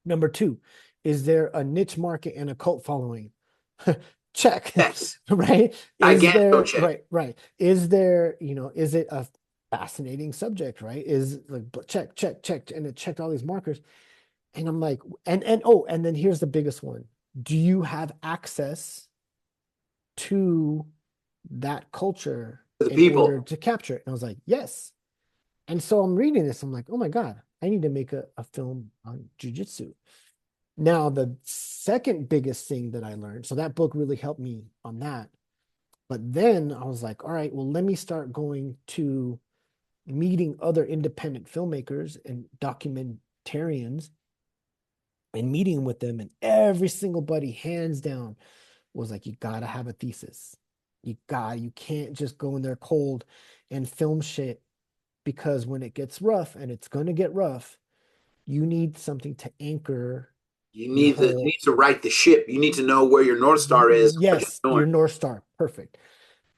Number two, is there a niche market and a cult following? Check. Yes. Right? Is Giganto there, check. right, right. Is there, is it a fascinating subject, right? Is like check, check, check, and it checked all these markers. And I'm like, and then here's the biggest one. Do you have access to that culture To the in order people. to capture it? And I was like, yes. And so I'm reading this. I'm like, oh my God, I need to make a film on jujitsu. Now, the second biggest thing that I learned, so that book really helped me on that. But then I was like, all right, well, let me start going to meeting other independent filmmakers and documentarians and meeting with them. And every single buddy, hands down, was like, you gotta have a thesis. You can't just go in there cold and film shit, because when it gets rough, and it's gonna get rough, you need something to anchor your You whole. need to right the ship. You need to know where your North Star is, what Yes, you're doing. your North Star. Perfect.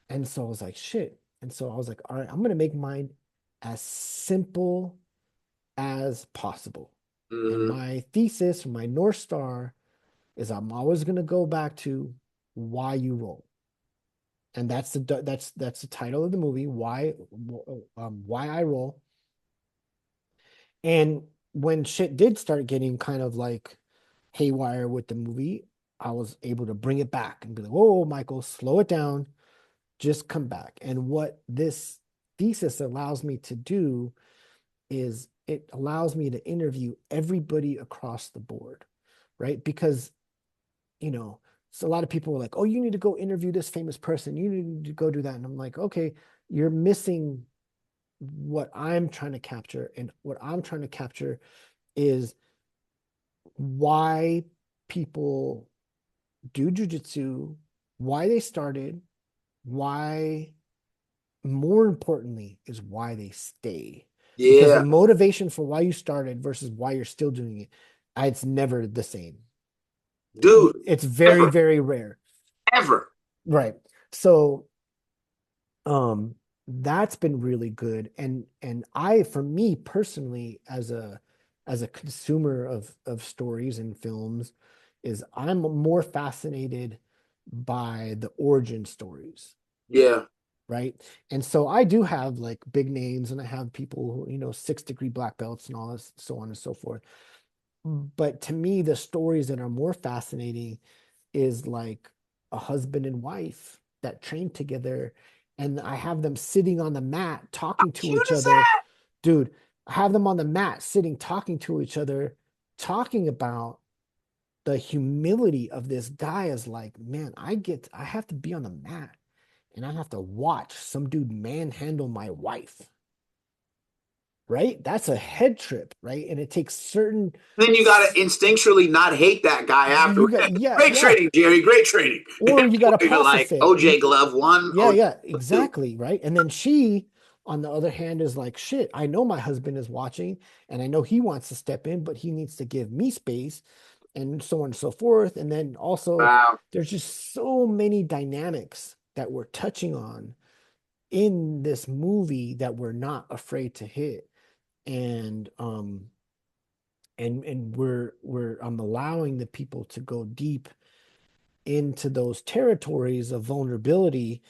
And so I was like, shit. And so I was like, all right, I'm gonna make mine as simple as possible. And Mm-hmm. my thesis, my North Star, is I'm always gonna go back to why you roll. And that's the title of the movie, why I roll. And when shit did start getting kind of like haywire with the movie, I was able to bring it back and be like, whoa, Michael, slow it down, just come back. And what this thesis allows me to do is it allows me to interview everybody across the board, right? Because, so a lot of people were like, oh, you need to go interview this famous person. You need to go do that. And I'm like, okay, you're missing what I'm trying to capture. And what I'm trying to capture is why people do jujitsu, why they started, why, more importantly, is why they stay. Because the Yeah, motivation for why you started versus why you're still doing it, it's never the same. dude, It's very, ever, very rare. ever. Right. So, um, that's been really good. And for me personally, as a consumer of stories and films, is I'm more fascinated by the origin stories, Yeah, right? And so I do have like big names, and I have people who, 6-degree black belts and all this, so on and so forth. But to me, the stories that are more fascinating is like a husband and wife that train together, and I have them sitting on the mat talking to cute each as other. that. Dude, I have them on the mat sitting talking to each other, talking about the humility of this guy. Is like, man, I have to be on the mat and I have to watch some dude manhandle my wife, right? That's a head trip, right? And it takes certain Then you gotta instinctually not hate that guy after. you got yeah, Great yeah. training, Jerry. Great training. Or you got to You're process like it. OJ Glove one, Yeah, OJ yeah, Glove two. exactly, right? And then she, on the other hand, is like, shit, I know my husband is watching and I know he wants to step in, but he needs to give me space, and so on and so forth. And then also, Wow. there's just so many dynamics that we're touching on in this movie that we're not afraid to hit. And we're I'm allowing the people to go deep into those territories of vulnerability,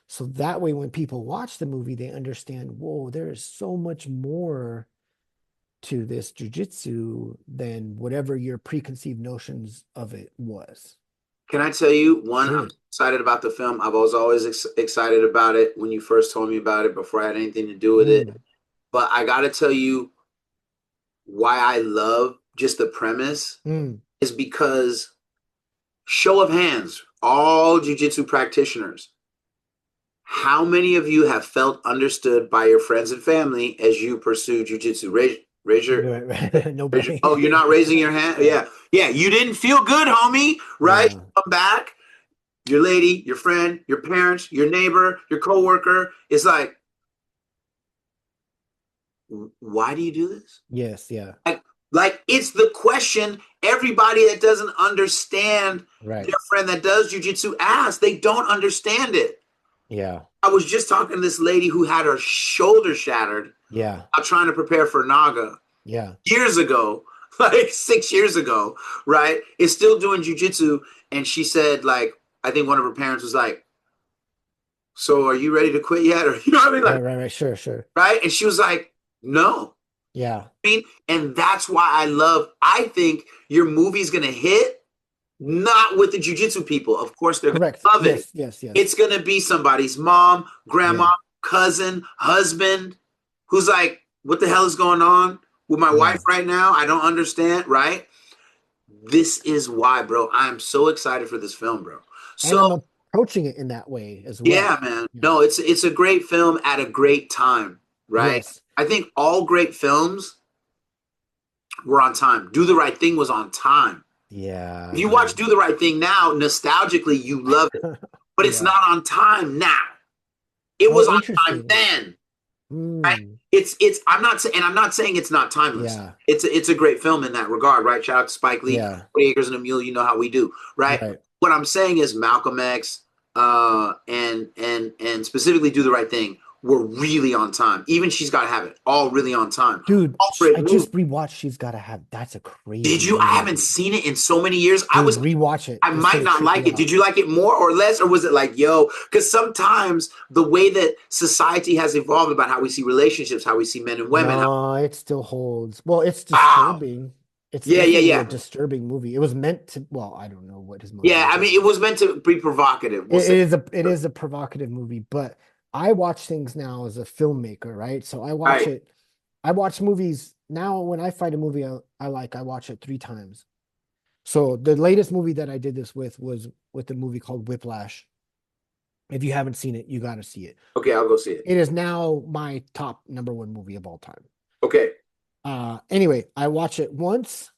so that way when people watch the movie they understand, whoa, there is so much more to this jujitsu than whatever your preconceived notions of it was. Can I tell you one? I'm Sure. excited about the film. I was always excited about it when you first told me about it before I had anything to do with it. Mm, But I got to tell you why I love just the premise mm. is because show of hands, all jujitsu practitioners, how many of you have felt understood by your friends and family as you pursue jujitsu? Raise your Right, right. Oh, Nobody. you're not raising your hand? Yeah, Yeah. Yeah. You didn't feel good, homie, right? yeah, You come back, your lady, your friend, your parents, your neighbor, your coworker. It's like, why do you do this? yes, yeah, Like it's the question everybody that doesn't understand right, their friend that does jujitsu asks. They don't understand it. yeah, I was just talking to this lady who had her shoulder shattered yeah, trying to prepare for Naga yeah, years ago, like 6 years ago, right? Is still doing jujitsu. And she said, like, I think one of her parents was like, so are you ready to quit yet? Or, you know what I mean? right, Like, right, right, sure, sure, right? And she was like, no. yeah, I mean, and that's why I think your movie's going to hit not with the jujitsu people. Of course, they're going correct, to love it. yes, yes, yes, It's going to be somebody's mom, grandma, yeah, cousin, husband who's like, what the hell is going on with my yeah. wife right now? I don't understand, right? This is why, bro. I'm so excited for this film, bro. And So, I'm approaching it in that way as yeah, well. man. Yeah. No, it's a great film at a great time, right? Yes. I think all great films were on time. Do the Right Thing was on time. If Yeah, you watch dude. Do the Right Thing now, nostalgically, you love it, but it's Yeah. not on time now. It Oh, was on time interesting. then, right? Mm, It's. I'm not saying, and I'm not saying it's not timeless. yeah. It's a great film in that regard, right? Shout out to Spike Lee, Yeah. 40 Acres and a Mule. You know how we do, right? Right. What I'm saying is Malcolm X, and specifically Do the Right Thing were really on time. Even She's Gotta Have It, all really on time. Dude, All great I movies. just rewatched She's Gotta Have. That's a Did crazy you? I movie, haven't dude. seen it in so many years. Dude, rewatch it. I It's might gonna not trip like you it. Did out. you like it more or less, or was it like, yo? Because sometimes the way that society has evolved about how we see relationships, how we see men and women, No, it still holds. Well, it's wow, disturbing. It's yeah, yeah, definitely a yeah, disturbing movie. It was meant to, well, I don't know what his yeah. I motivation mean, it was. was meant to be provocative. We'll It say, is a provocative movie, but I watch things now as a filmmaker, right? So right? I watch movies now. When I find a movie I like, I watch it 3 times. So the latest movie that I did this with was with a movie called Whiplash. If you haven't seen it, you got to see it. Okay, I'll go see it. It is now my top number one movie of all time. Okay, Anyway, I watch it once,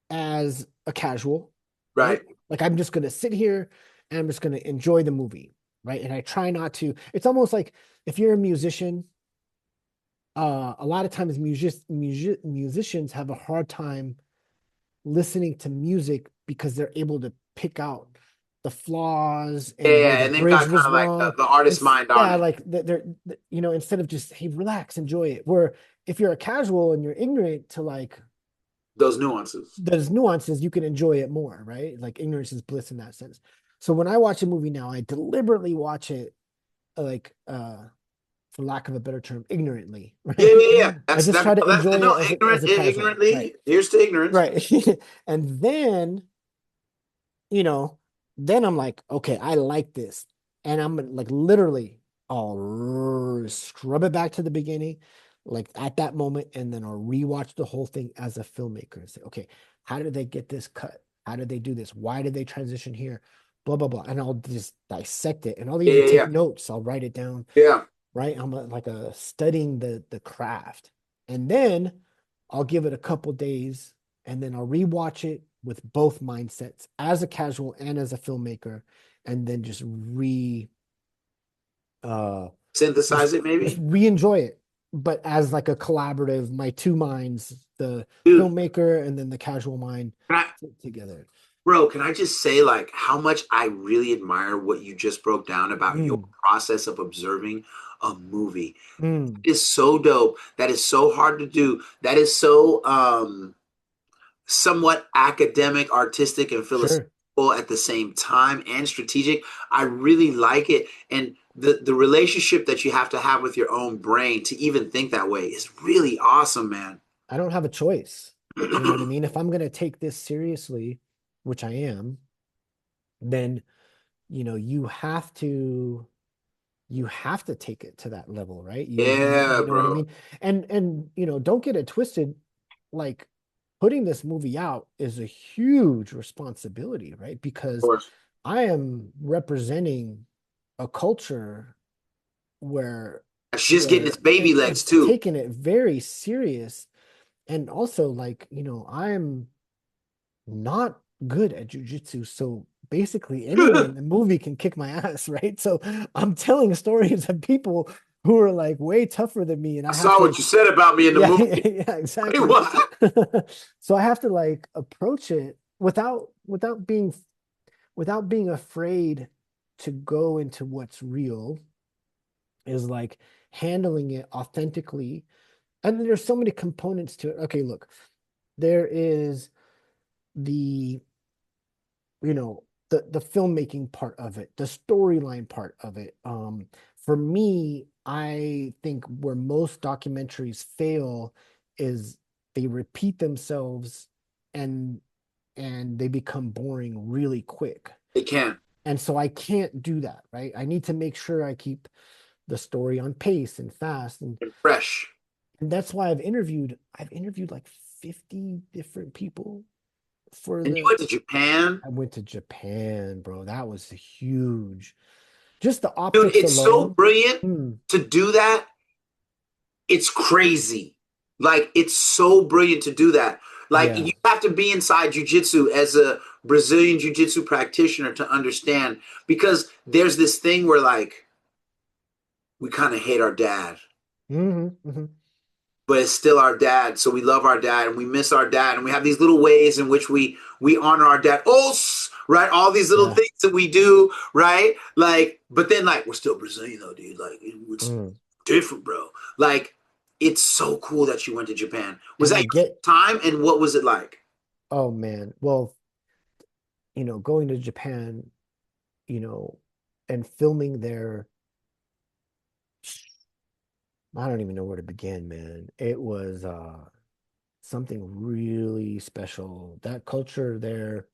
as a casual, right? Right. Like I'm just gonna sit here and I'm just gonna enjoy the movie, right? And I try not to. It's almost like if you're a musician, a lot of times musicians have a hard time listening to music because they're able to pick out the flaws Yeah, and where yeah, the and they've got bridge kind was of like wrong. the artist It's mind on yeah, it. like instead of just hey, relax, enjoy it. Where if you're a casual and you're ignorant to like Those nuances. those nuances, you can enjoy it more, right? Like ignorance is bliss in that sense. So when I watch a movie now, I deliberately watch it like for lack of a better term, ignorantly, Yeah, right? yeah, yeah. I just try to That's enjoy no it as ignorant, a casual, right? ignorantly. Here's to ignorance. Right. And then, you know, then I'm like, okay, I like this. And I'm like literally I'll scrub it back to the beginning, like at that moment, and then I'll rewatch the whole thing as a filmmaker and say, okay, how did they get this cut? How did they do this? Why did they transition here? Blah blah blah. And I'll just dissect it. And I'll Yeah, even yeah, take yeah, notes. I'll write it down, yeah. right? I'm like a studying the craft. And then I'll give it a couple days and then I'll rewatch it with both mindsets as a casual and as a filmmaker, and then uh just Synthesize it, just maybe, re-enjoy it. But as like a collaborative, my two minds, the dude. filmmaker and then the casual mind Can I, together. bro? Can I just say like how much I really admire what you just broke down about your Mm, process of observing a movie. mm, It is so dope. That is so hard to do. That is so somewhat academic, artistic, and sure. philosophical at the same time and strategic. I really like it. And the relationship that you have to have with your own brain to even think that way is really awesome, man. I don't have a choice. You know what I mean? If I'm gonna take this seriously, which I am, then you have to take it to that level, right? You Yeah, know what I bro. mean? And don't get it twisted, like putting this movie out is a huge responsibility, right? Of Because course. I am representing a culture where It's just getting its where baby it legs is too. taking it very serious. And also like, I'm not good at jujitsu. So basically, anyone in I the movie can kick my ass, right? So I'm telling stories of people who are like way tougher than me, and I have saw to, what you said about me in the yeah, movie. yeah, Wait, exactly. what? So I have to like approach it without being afraid to go into what's real, is like handling it authentically. And there's so many components to it. Okay, look, there is the the filmmaking part of it, the storyline part of it. For me, I think where most documentaries fail is they repeat themselves and they become boring really quick. It can. And so I can't do that, right? I need to make sure I keep the story on pace and fast, And fresh. and that's why I've interviewed like 50 different people for And you the went to Japan? I went to Japan, bro. That was huge. Just the Dude, optics it's so alone. brilliant Mm, to do that. It's crazy. Like, it's so brilliant to do that. Like, yeah. you have to be inside jujitsu as a Brazilian jiu-jitsu practitioner to understand because there's this thing where, like, we kind of hate our dad, Hmm. but it's still our dad. So we love our dad and we miss our dad. And we have these little ways in which we honor our dad. Oh, right. All these little Yeah. things that we do, right? Like, but then, like, we're still Brazilian, though, dude. Like, it's Mm. different, bro. Like, it's so cool that you went to Japan. Was And that I your get, time? And what was it like? oh man. Well, going to Japan, you know, and filming there, I don't even know where to begin, man. It was something really special. That culture there,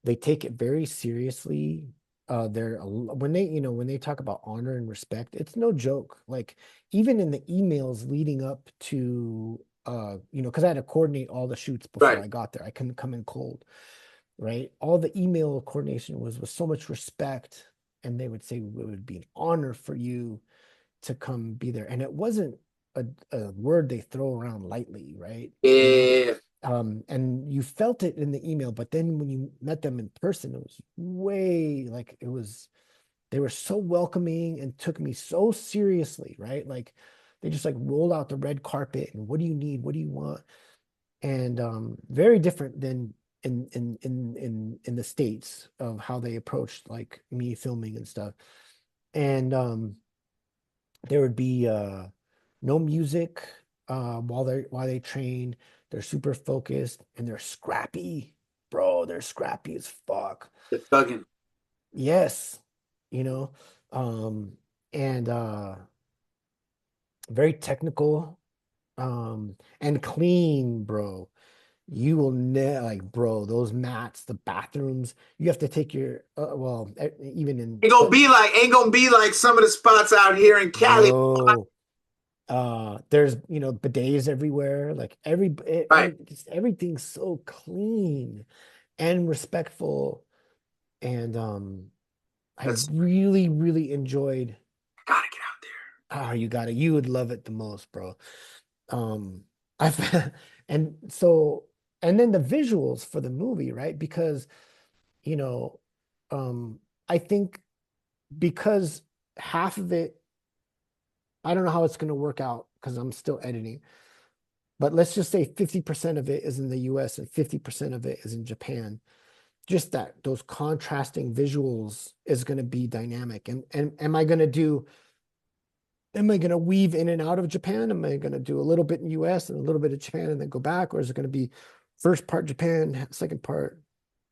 they take it very seriously. They're when they talk about honor and respect, it's no joke. Like even in the emails leading up to because I had to coordinate all the shoots before Right. I got there. I couldn't come in cold, right? All the email coordination was with so much respect, and they would say it would be an honor for you to come be there, and it wasn't a word they throw around lightly, right? Yeah. And you felt it in the email, but then when you met them in person, it was way like it was they were so welcoming and took me so seriously, right? Like they just like rolled out the red carpet and what do you need? What do you want? And very different than in the States of how they approached like me filming and stuff. And there would be no music while they train. They're super focused and they're scrappy, bro. They're scrappy as fuck. The thugging. Yes, you know, um, and very technical, and clean, bro. You will ne like, bro, those mats, the bathrooms, you have to take your even in Ain't gonna be like some of the spots out here in Cali. no, there's bidets everywhere, like Right. just everything's so clean and respectful, and I That's really, really enjoyed. gotta get out Oh, you would love it the most, bro. I and so and then the visuals for the movie, right? Because, you know, I think because half of it, I don't know how it's going to work out because I'm still editing, but let's just say 50% of it is in the US and 50% of it is in Japan. Just that those contrasting visuals is going to be dynamic. And am I going to weave in and out of Japan? Am I going to do a little bit in US and a little bit of Japan and then go back? Or is it going to be first part Japan, second part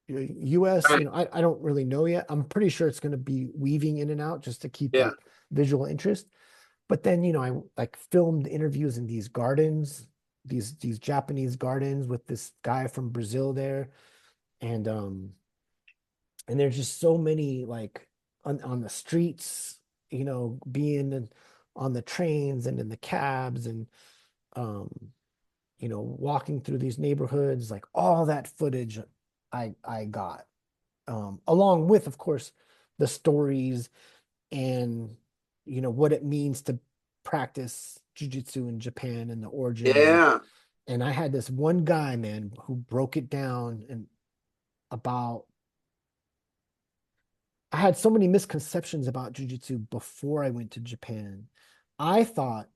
US? there. Right. I don't really know yet. I'm pretty sure it's going to be weaving in and out just to keep Yeah. like visual interest. But then, I like filmed interviews in these gardens, these Japanese gardens with this guy from Brazil there. And there's just so many like on the streets, being on the trains and in the cabs and um, walking through these neighborhoods, like all that footage I got. Along with, of course, the stories and what it means to practice jiu-jitsu in Japan and the origins Yeah. and I had this one guy, man, who broke it down and about I had so many misconceptions about jiu-jitsu before I went to Japan. I thought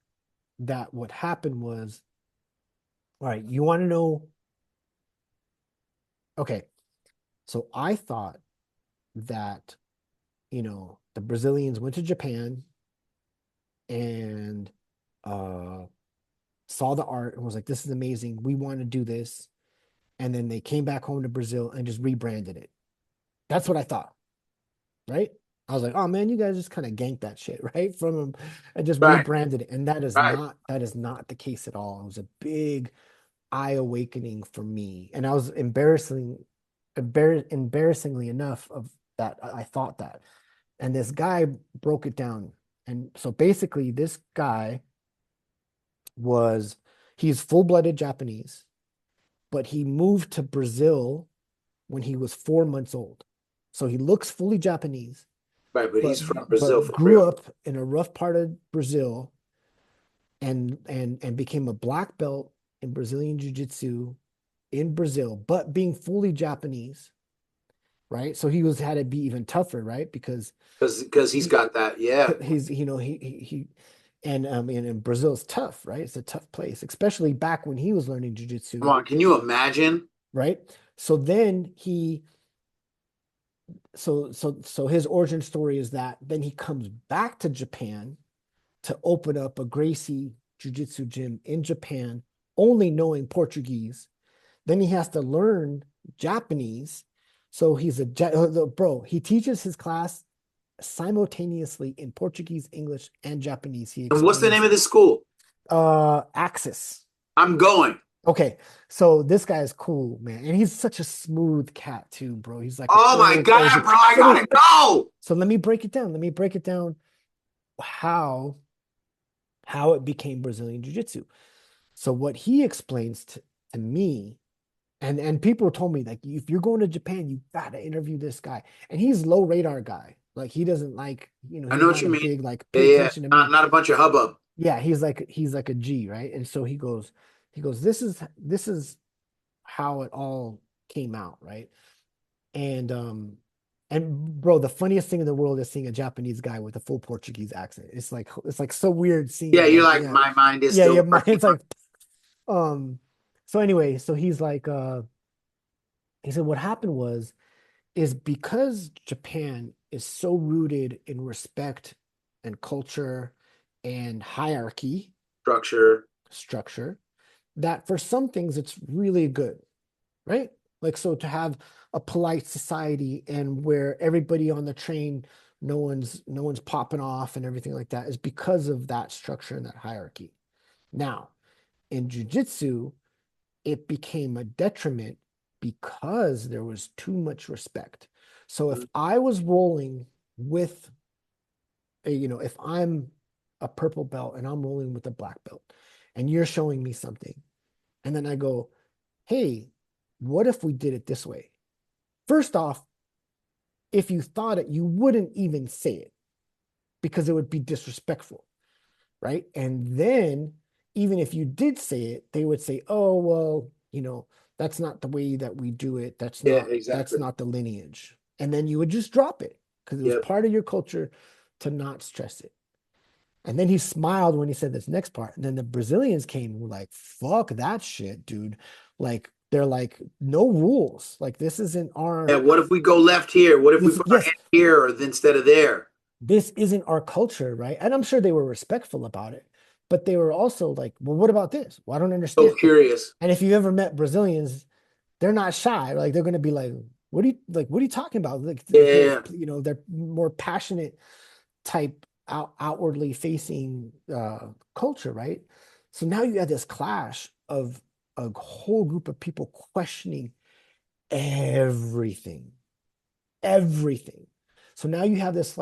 that what happened was, all right, you want to know? Okay, so I thought that, the Brazilians went to Japan and uh saw the art and was like, this is amazing. We want to do this. And then they came back home to Brazil and just rebranded it. That's what I thought, right? I was like, oh man, you guys just kind of ganked that shit, right? From them and just Right. rebranded it. And Right. that is not the case at all. It was a big eye awakening for me. And I was embarrassingly enough of that. I thought that. And this guy broke it down. And so basically, this guy was he's full-blooded Japanese, but he moved to Brazil when he was 4 months old. So he looks fully Japanese, Right. But but he's from Brazil for grew real. up in a rough part of Brazil and became a black belt in Brazilian Jiu-Jitsu in Brazil, but being fully Japanese, right? So he was had to be even tougher, right? Because Because he's he got that. Yeah. he's he and Brazil's tough, right? It's a tough place, especially back when he was learning Come Jiu-Jitsu, on. Can you imagine? right? So then so his origin story is that then he comes back to Japan to open up a Gracie Jiu-Jitsu gym in Japan, only knowing Portuguese. Then he has to learn Japanese. So he's bro. He teaches his class simultaneously in Portuguese, English, and Japanese. He And what's the name explains of the school? Axis. I'm going. Okay, so this guy is cool, man, and he's such a smooth cat too, bro. He's like an Oh my old God, OG. bro. I So gotta wait, go. so let me break it down. Let me break it down how it became Brazilian Jiu-Jitsu. So what he explains to me, and people told me like if you're going to Japan, you gotta interview this guy. And he's low radar guy. Like he doesn't like, I he's know what not you a mean. big like Yeah, pay yeah. attention to Not me. not a bunch of hubbub. Yeah, he's like a G, right? And so he goes, this is how it all came out, right? And and bro, the funniest thing in the world is seeing a Japanese guy with a full Portuguese accent. It's like so weird Yeah, seeing you're like, like, yeah, my mind is yeah, yeah. still My working it's like um so anyway, so he's like he said what happened was is because Japan is so rooted in respect and culture and hierarchy structure. structure that for some things it's really good, right? Like, so to have a polite society and where everybody on the train, no one's popping off and everything like that is because of that structure and that hierarchy. Now, in jujitsu, it became a detriment because there was too much respect. So if I was rolling with if I'm a purple belt and I'm rolling with a black belt and you're showing me something, and then I go, hey, what if we did it this way? First off, if you thought it, you wouldn't even say it because it would be disrespectful, right? And then even if you did say it, they would say, "Oh, well, that's not the way that we do it. That's Yeah, not that's exactly. not the lineage." And then you would just drop it because it was Yep. part of your culture to not stress it. And then he smiled when he said this next part. And then the Brazilians came and were like, fuck that shit, dude. Like, they're like, no rules. Like, this isn't Yeah, our, what if we go left here? What if we this, put our yes, hand here or instead of there? this isn't our culture, right? And I'm sure they were respectful about it, but they were also like, well, what about this? Well, I don't So understand. curious. And if you ever met Brazilians, they're not shy. Like, they're going to be like, what are you talking about? Like Yeah. they're more passionate type outwardly facing culture, right? So now you have this clash of a whole group of people questioning everything, everything. So now you have this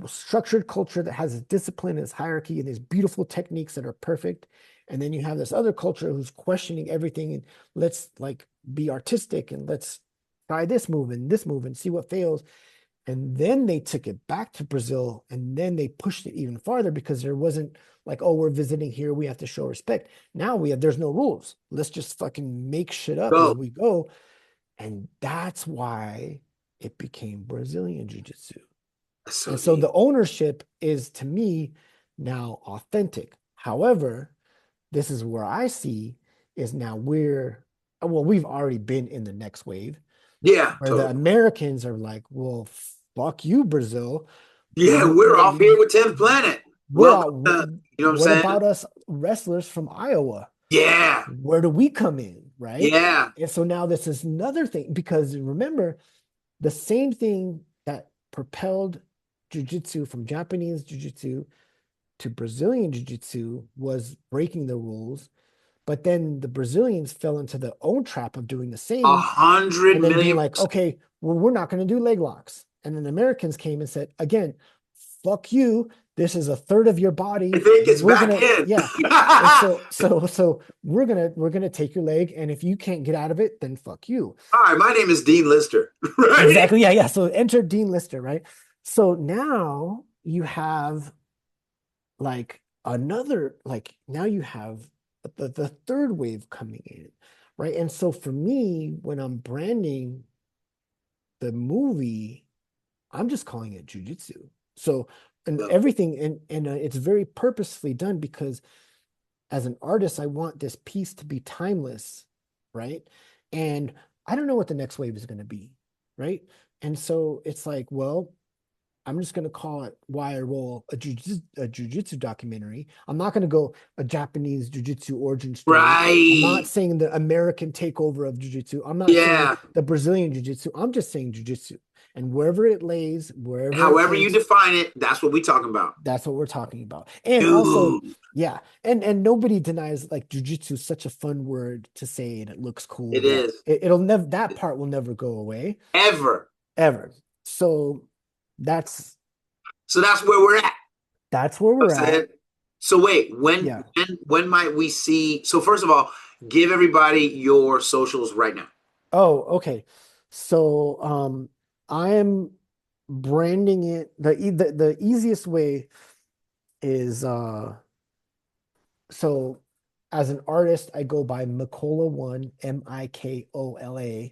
structured culture that has a discipline, this hierarchy, and these beautiful techniques that are perfect. And then you have this other culture who's questioning everything and let's like be artistic and let's try this move and see what fails. And then they took it back to Brazil and then they pushed it even farther because there wasn't like, oh, we're visiting here. We have to show respect. Now there's no rules. Let's just fucking make shit up as Go. we go. And that's why it became Brazilian Jiu Jitsu. That's so And so deep. the ownership is to me now authentic. However, this is where I see is now we've already been in the next wave Yeah, where the totally. Americans are like, well, fuck you, Brazil. Yeah, we're off here with 10th Planet. We're Welcome out. to, you know what I'm What saying? about us wrestlers from Iowa? Yeah. Where do we come in? Right. Yeah. And so now this is another thing because remember, the same thing that propelled jujitsu from Japanese jujitsu to Brazilian jiu-jitsu was breaking the rules, but then the Brazilians fell into the own trap of doing the A same hundred and then being million like, percent. okay, well, we're not going to do leg locks. And then the Americans came and said, again, fuck you. This is a third of your I body. think it's We're back gonna, in. yeah. And so we're gonna take your leg, and if you can't get out of it, then fuck you. All right, my name is Dean Lister, right? Exactly. Yeah, yeah. So enter Dean Lister, right? So now you have like another like now you have the third wave coming in, right? And so for me when I'm branding the movie, I'm just calling it jujitsu. So and Love it. everything and it's very purposefully done because as an artist I want this piece to be timeless, right? And I don't know what the next wave is going to be, right? And so it's like, well, I'm just going to call it why I roll a jujitsu documentary. I'm not going to go a Japanese jujitsu origin story. I'm not Right. saying the American takeover of jujitsu. I'm not saying Yeah. the Brazilian jujitsu. I'm just saying jujitsu. And wherever it lays, wherever it However you takes, define it, that's what we talking about. that's what we're talking about. And also, Dude, yeah, and nobody denies like jujitsu is such a fun word to say and it looks cool it that is. it'll never that part will never go away Ever. ever. So that's So that's where we're at. that's where I'm we're at. saying. So wait, when Yeah. when might we see? So first of all, give everybody your socials right now. Oh, okay. So I am branding it the easiest way is so as an artist, I go by Mikola1, Mikola,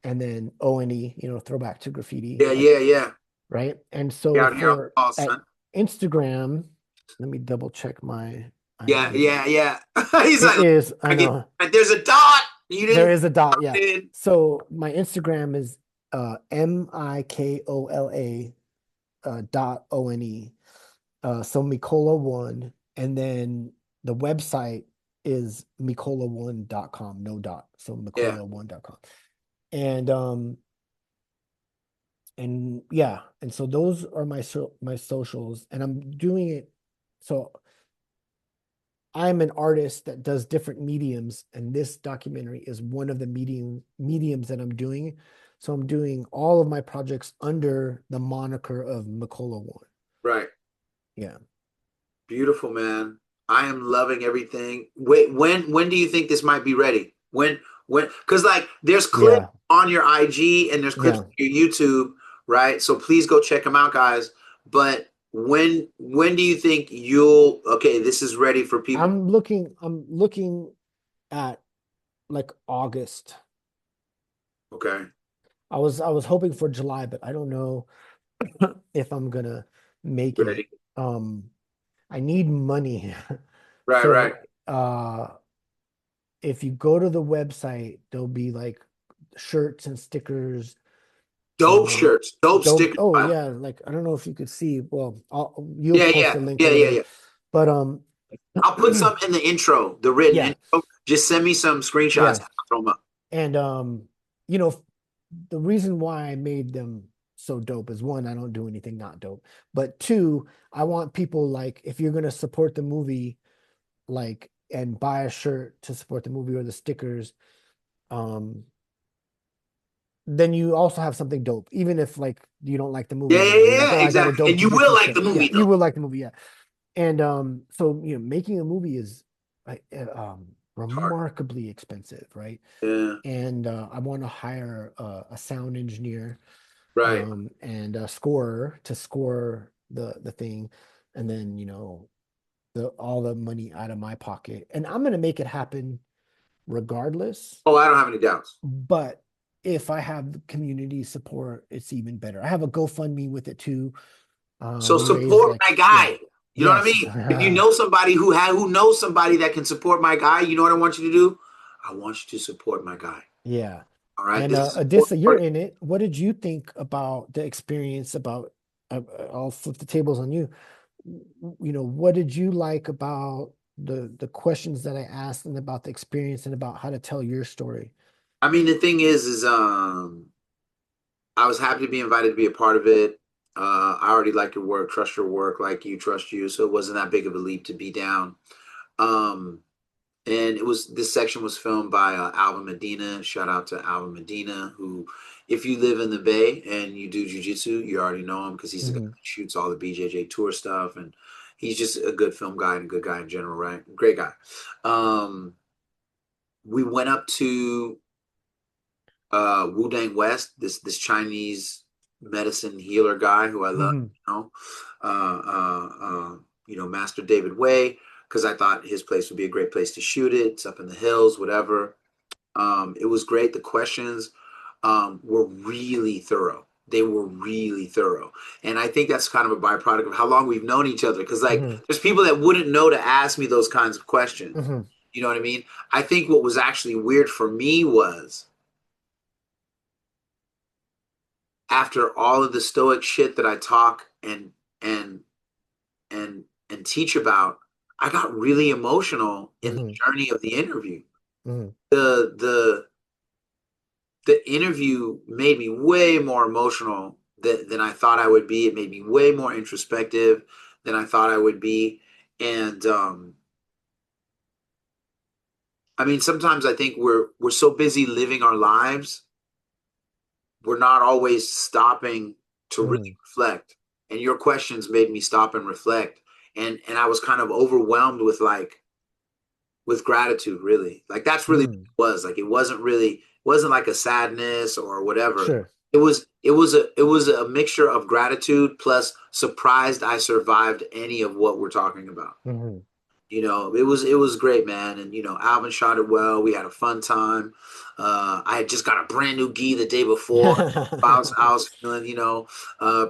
and then One, throwback to graffiti, Yeah, like, yeah, yeah. right? And Yeah, so out here on for the call, at son. Instagram, let me double check my Yeah, ID. yeah, yeah. He's It like, is, I I get know, like, there's a dot. You there didn't is a dot, yeah. did. So my Instagram is Mikola dot One. So Mikola1, and then the website is Mikola1.com, no dot. So Yeah, Mikola1.com. And and yeah, and so those are my socials, and I'm doing it. So I'm an artist that does different mediums, and this documentary is one of the mediums that I'm doing. So I'm doing all of my projects under the moniker of Mikola1. right. Yeah. Beautiful, man. I am loving everything. Wait, when do you think this might be ready? When because like there's clips Yeah. on your IG and there's clips Yeah. on your YouTube, right? So please go check them out, guys. But when do you think you'll okay, this is ready for people? I'm looking at like August. Okay. I was hoping for July, but I don't know if I'm gonna make it. Ready. Um, I need money. Right, right. So if you go to the website, there'll be like shirts and stickers. Dope Um, shirts, dope dope. stickers. Oh yeah, like I don't know if you could see. Well, you'll Yeah, post yeah, a link yeah, or yeah, whatever. yeah. But I'll put some in the intro, the written yeah, intro. Just send me some screenshots. yeah. I'll throw them up. And you know, the reason why I made them so dope is one, I don't do anything not dope. But two, I want people like if you're gonna support the movie, like and buy a shirt to support the movie or the stickers, um, then you also have something dope. Even if like you don't like the movie Yeah, or yeah, whatever. You're yeah, like, yeah, oh, I got a exactly. dope And you will jujitsu like the shirt. Yeah, movie you though. will like the movie, yeah. And so making a movie is Hard. remarkably expensive, right? Yeah. And I want to hire a sound engineer Right. and a scorer to score the thing, and then the all the money out of my pocket, and I'm gonna make it happen regardless. Oh, I don't have any doubts. But if I have community support, it's even better. I have a GoFundMe with it too. So We raised support like, my yeah, guy. You know what I yes, mean? If you know somebody who knows somebody that can support my guy, you know what I want you to do? I want you to support my guy. yeah. All right. And This is Adissa, you're important. in it. What did you think about the experience? About I'll flip the tables on you. What did you like about the questions that I asked and about the experience and about how to tell your story? I mean, the thing is I was happy to be invited to be a part of it. I already like your work, trust your work, like you trust you. So it wasn't that big of a leap to be down. Um, and this section was filmed by Alvin Medina. Shout out to Alvin Medina, who, if you live in the Bay and you do jujitsu, you already know him because he's the guy Hmm. that shoots all the BJJ tour stuff, and he's just a good film guy and a good guy in general, right? Great guy. Um, we went up to Wu Dang West, this Chinese medicine healer guy who I love, Hmm. you know, uh, uh, Master David Way, because I thought his place would be a great place to shoot it. It's up in the hills, whatever. It was great. The questions were really thorough. They were really thorough. And I think that's kind of a byproduct of how long we've known each other. Because, like, Hmm. there's people that wouldn't know to ask me those kinds of questions. Hmm. You know what I mean? I think what was actually weird for me was after all of the stoic shit that I talk and and teach about, I got really emotional in the Hmm. journey of the interview. Hmm. The interview made me way more emotional than I thought I would be. It made me way more introspective than I thought I would be. And I mean, sometimes I think we're so busy living our lives, we're not always stopping to really Hmm. reflect. And your questions made me stop and reflect. And I was kind of overwhelmed with gratitude, really. Like that's really Hmm. what it was. Like it wasn't like a sadness or whatever. Sure. It was a mixture of gratitude plus surprised I survived any of what we're talking about. Hmm. It was great, man. And Alvin shot it well. We had a fun time. I had just got a brand new gi the day before. I was feeling,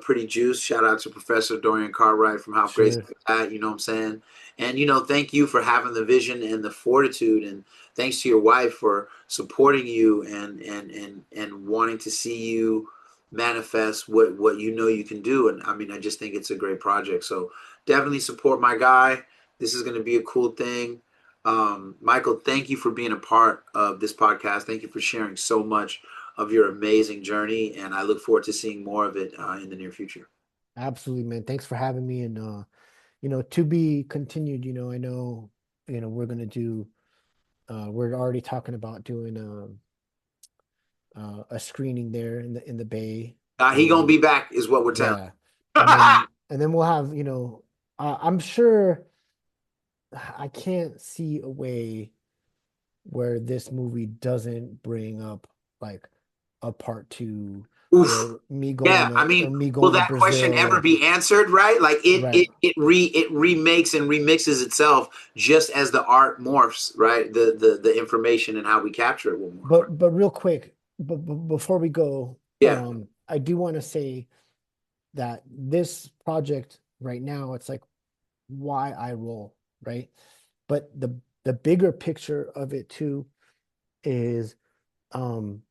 pretty juiced. Shout out to Professor Dorian Cartwright from Half Grace Sure. like that, you know what I'm saying? And thank you for having the vision and the fortitude, and thanks to your wife for supporting you and wanting to see you manifest what you can do. And I mean, I just think it's a great project. So definitely support my guy. This is going to be a cool thing. Michael, thank you for being a part of this podcast. Thank you for sharing so much of your amazing journey, and I look forward to seeing more of it in the near future. Absolutely, man. Thanks for having me. And to be continued, I know, we're gonna do we're already talking about doing a screening there in the Bay. He gonna Um, be back, is what we're telling. yeah. And then we'll have, I'm sure I can't see a way where this movie doesn't bring up like a part two, Oof. or me going Yeah, I to mean, or me will going to that question ever Brazil. be answered? Right? Like it Right. it it re it remakes and remixes itself just as the art morphs. Right? The information and how we capture it will morph. Right? But real quick, but before we go, Yeah. I do want to say that this project right now, it's like why I roll, right? But the bigger picture of it too is, um,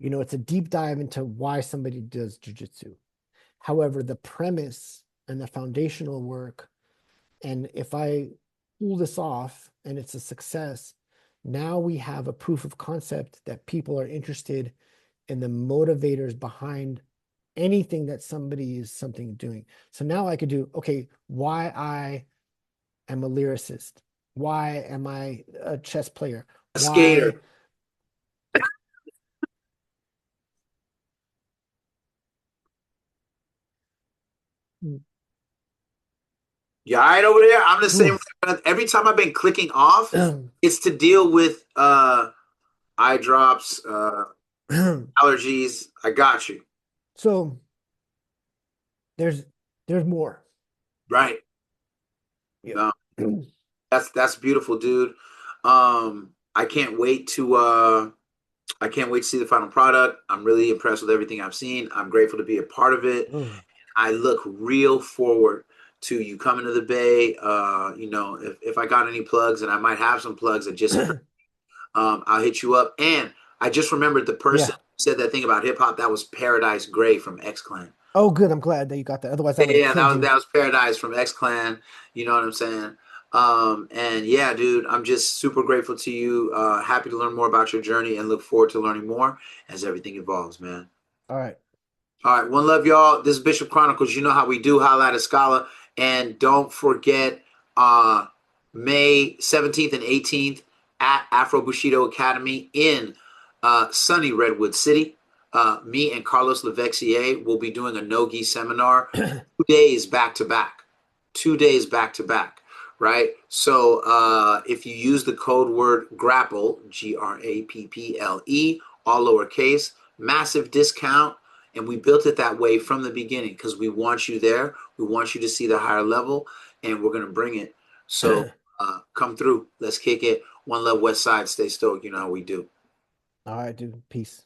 it's a deep dive into why somebody does jujitsu. However, the premise and the foundational work, and if I pull this off and it's a success, now we have a proof of concept that people are interested in the motivators behind anything that somebody is something doing. So now I could do, okay, why I am a lyricist, why am I a chess player, A why. skater. You all right over there? I'm the same Oof. way. Every time I've been clicking off, it's to deal with eye drops, allergies. I got you. So there's there's more. Right. Yep. No, that's beautiful, dude. I can't wait to see the final product. I'm really impressed with everything I've seen. I'm grateful to be a part of it. Oh, I look real forward to you coming to the Bay. If I got any plugs, and I might have some plugs that just occurred, I'll hit you up. And I just remembered the person yeah. who said that thing about hip hop. That was Paradise Gray from X Clan. Oh, good. I'm glad that you got that. Otherwise, I Yeah, would have yeah, that killed was you. that was Paradise from X Clan. You know what I'm saying? And yeah, dude, I'm just super grateful to you. Happy to learn more about your journey and look forward to learning more as everything evolves, man. All right. All right, one love, y'all. This is Bishop Chronicles. You know how we do. Holla at a scholar, and don't forget uh, May 17th and 18th at Afro Bushido Academy in sunny Redwood City. Me and Carlos Levexier will be doing a no-gi seminar, 2 days back to back, 2 days back to back. Right. So if you use the code word grapple, GRAPPLE, all lowercase, massive discount. And we built it that way from the beginning because we want you there. We want you to see the higher level, and we're going to bring it. So come through. Let's kick it. One love, West Side. Stay stoked. You know how we do. All right, dude. Peace.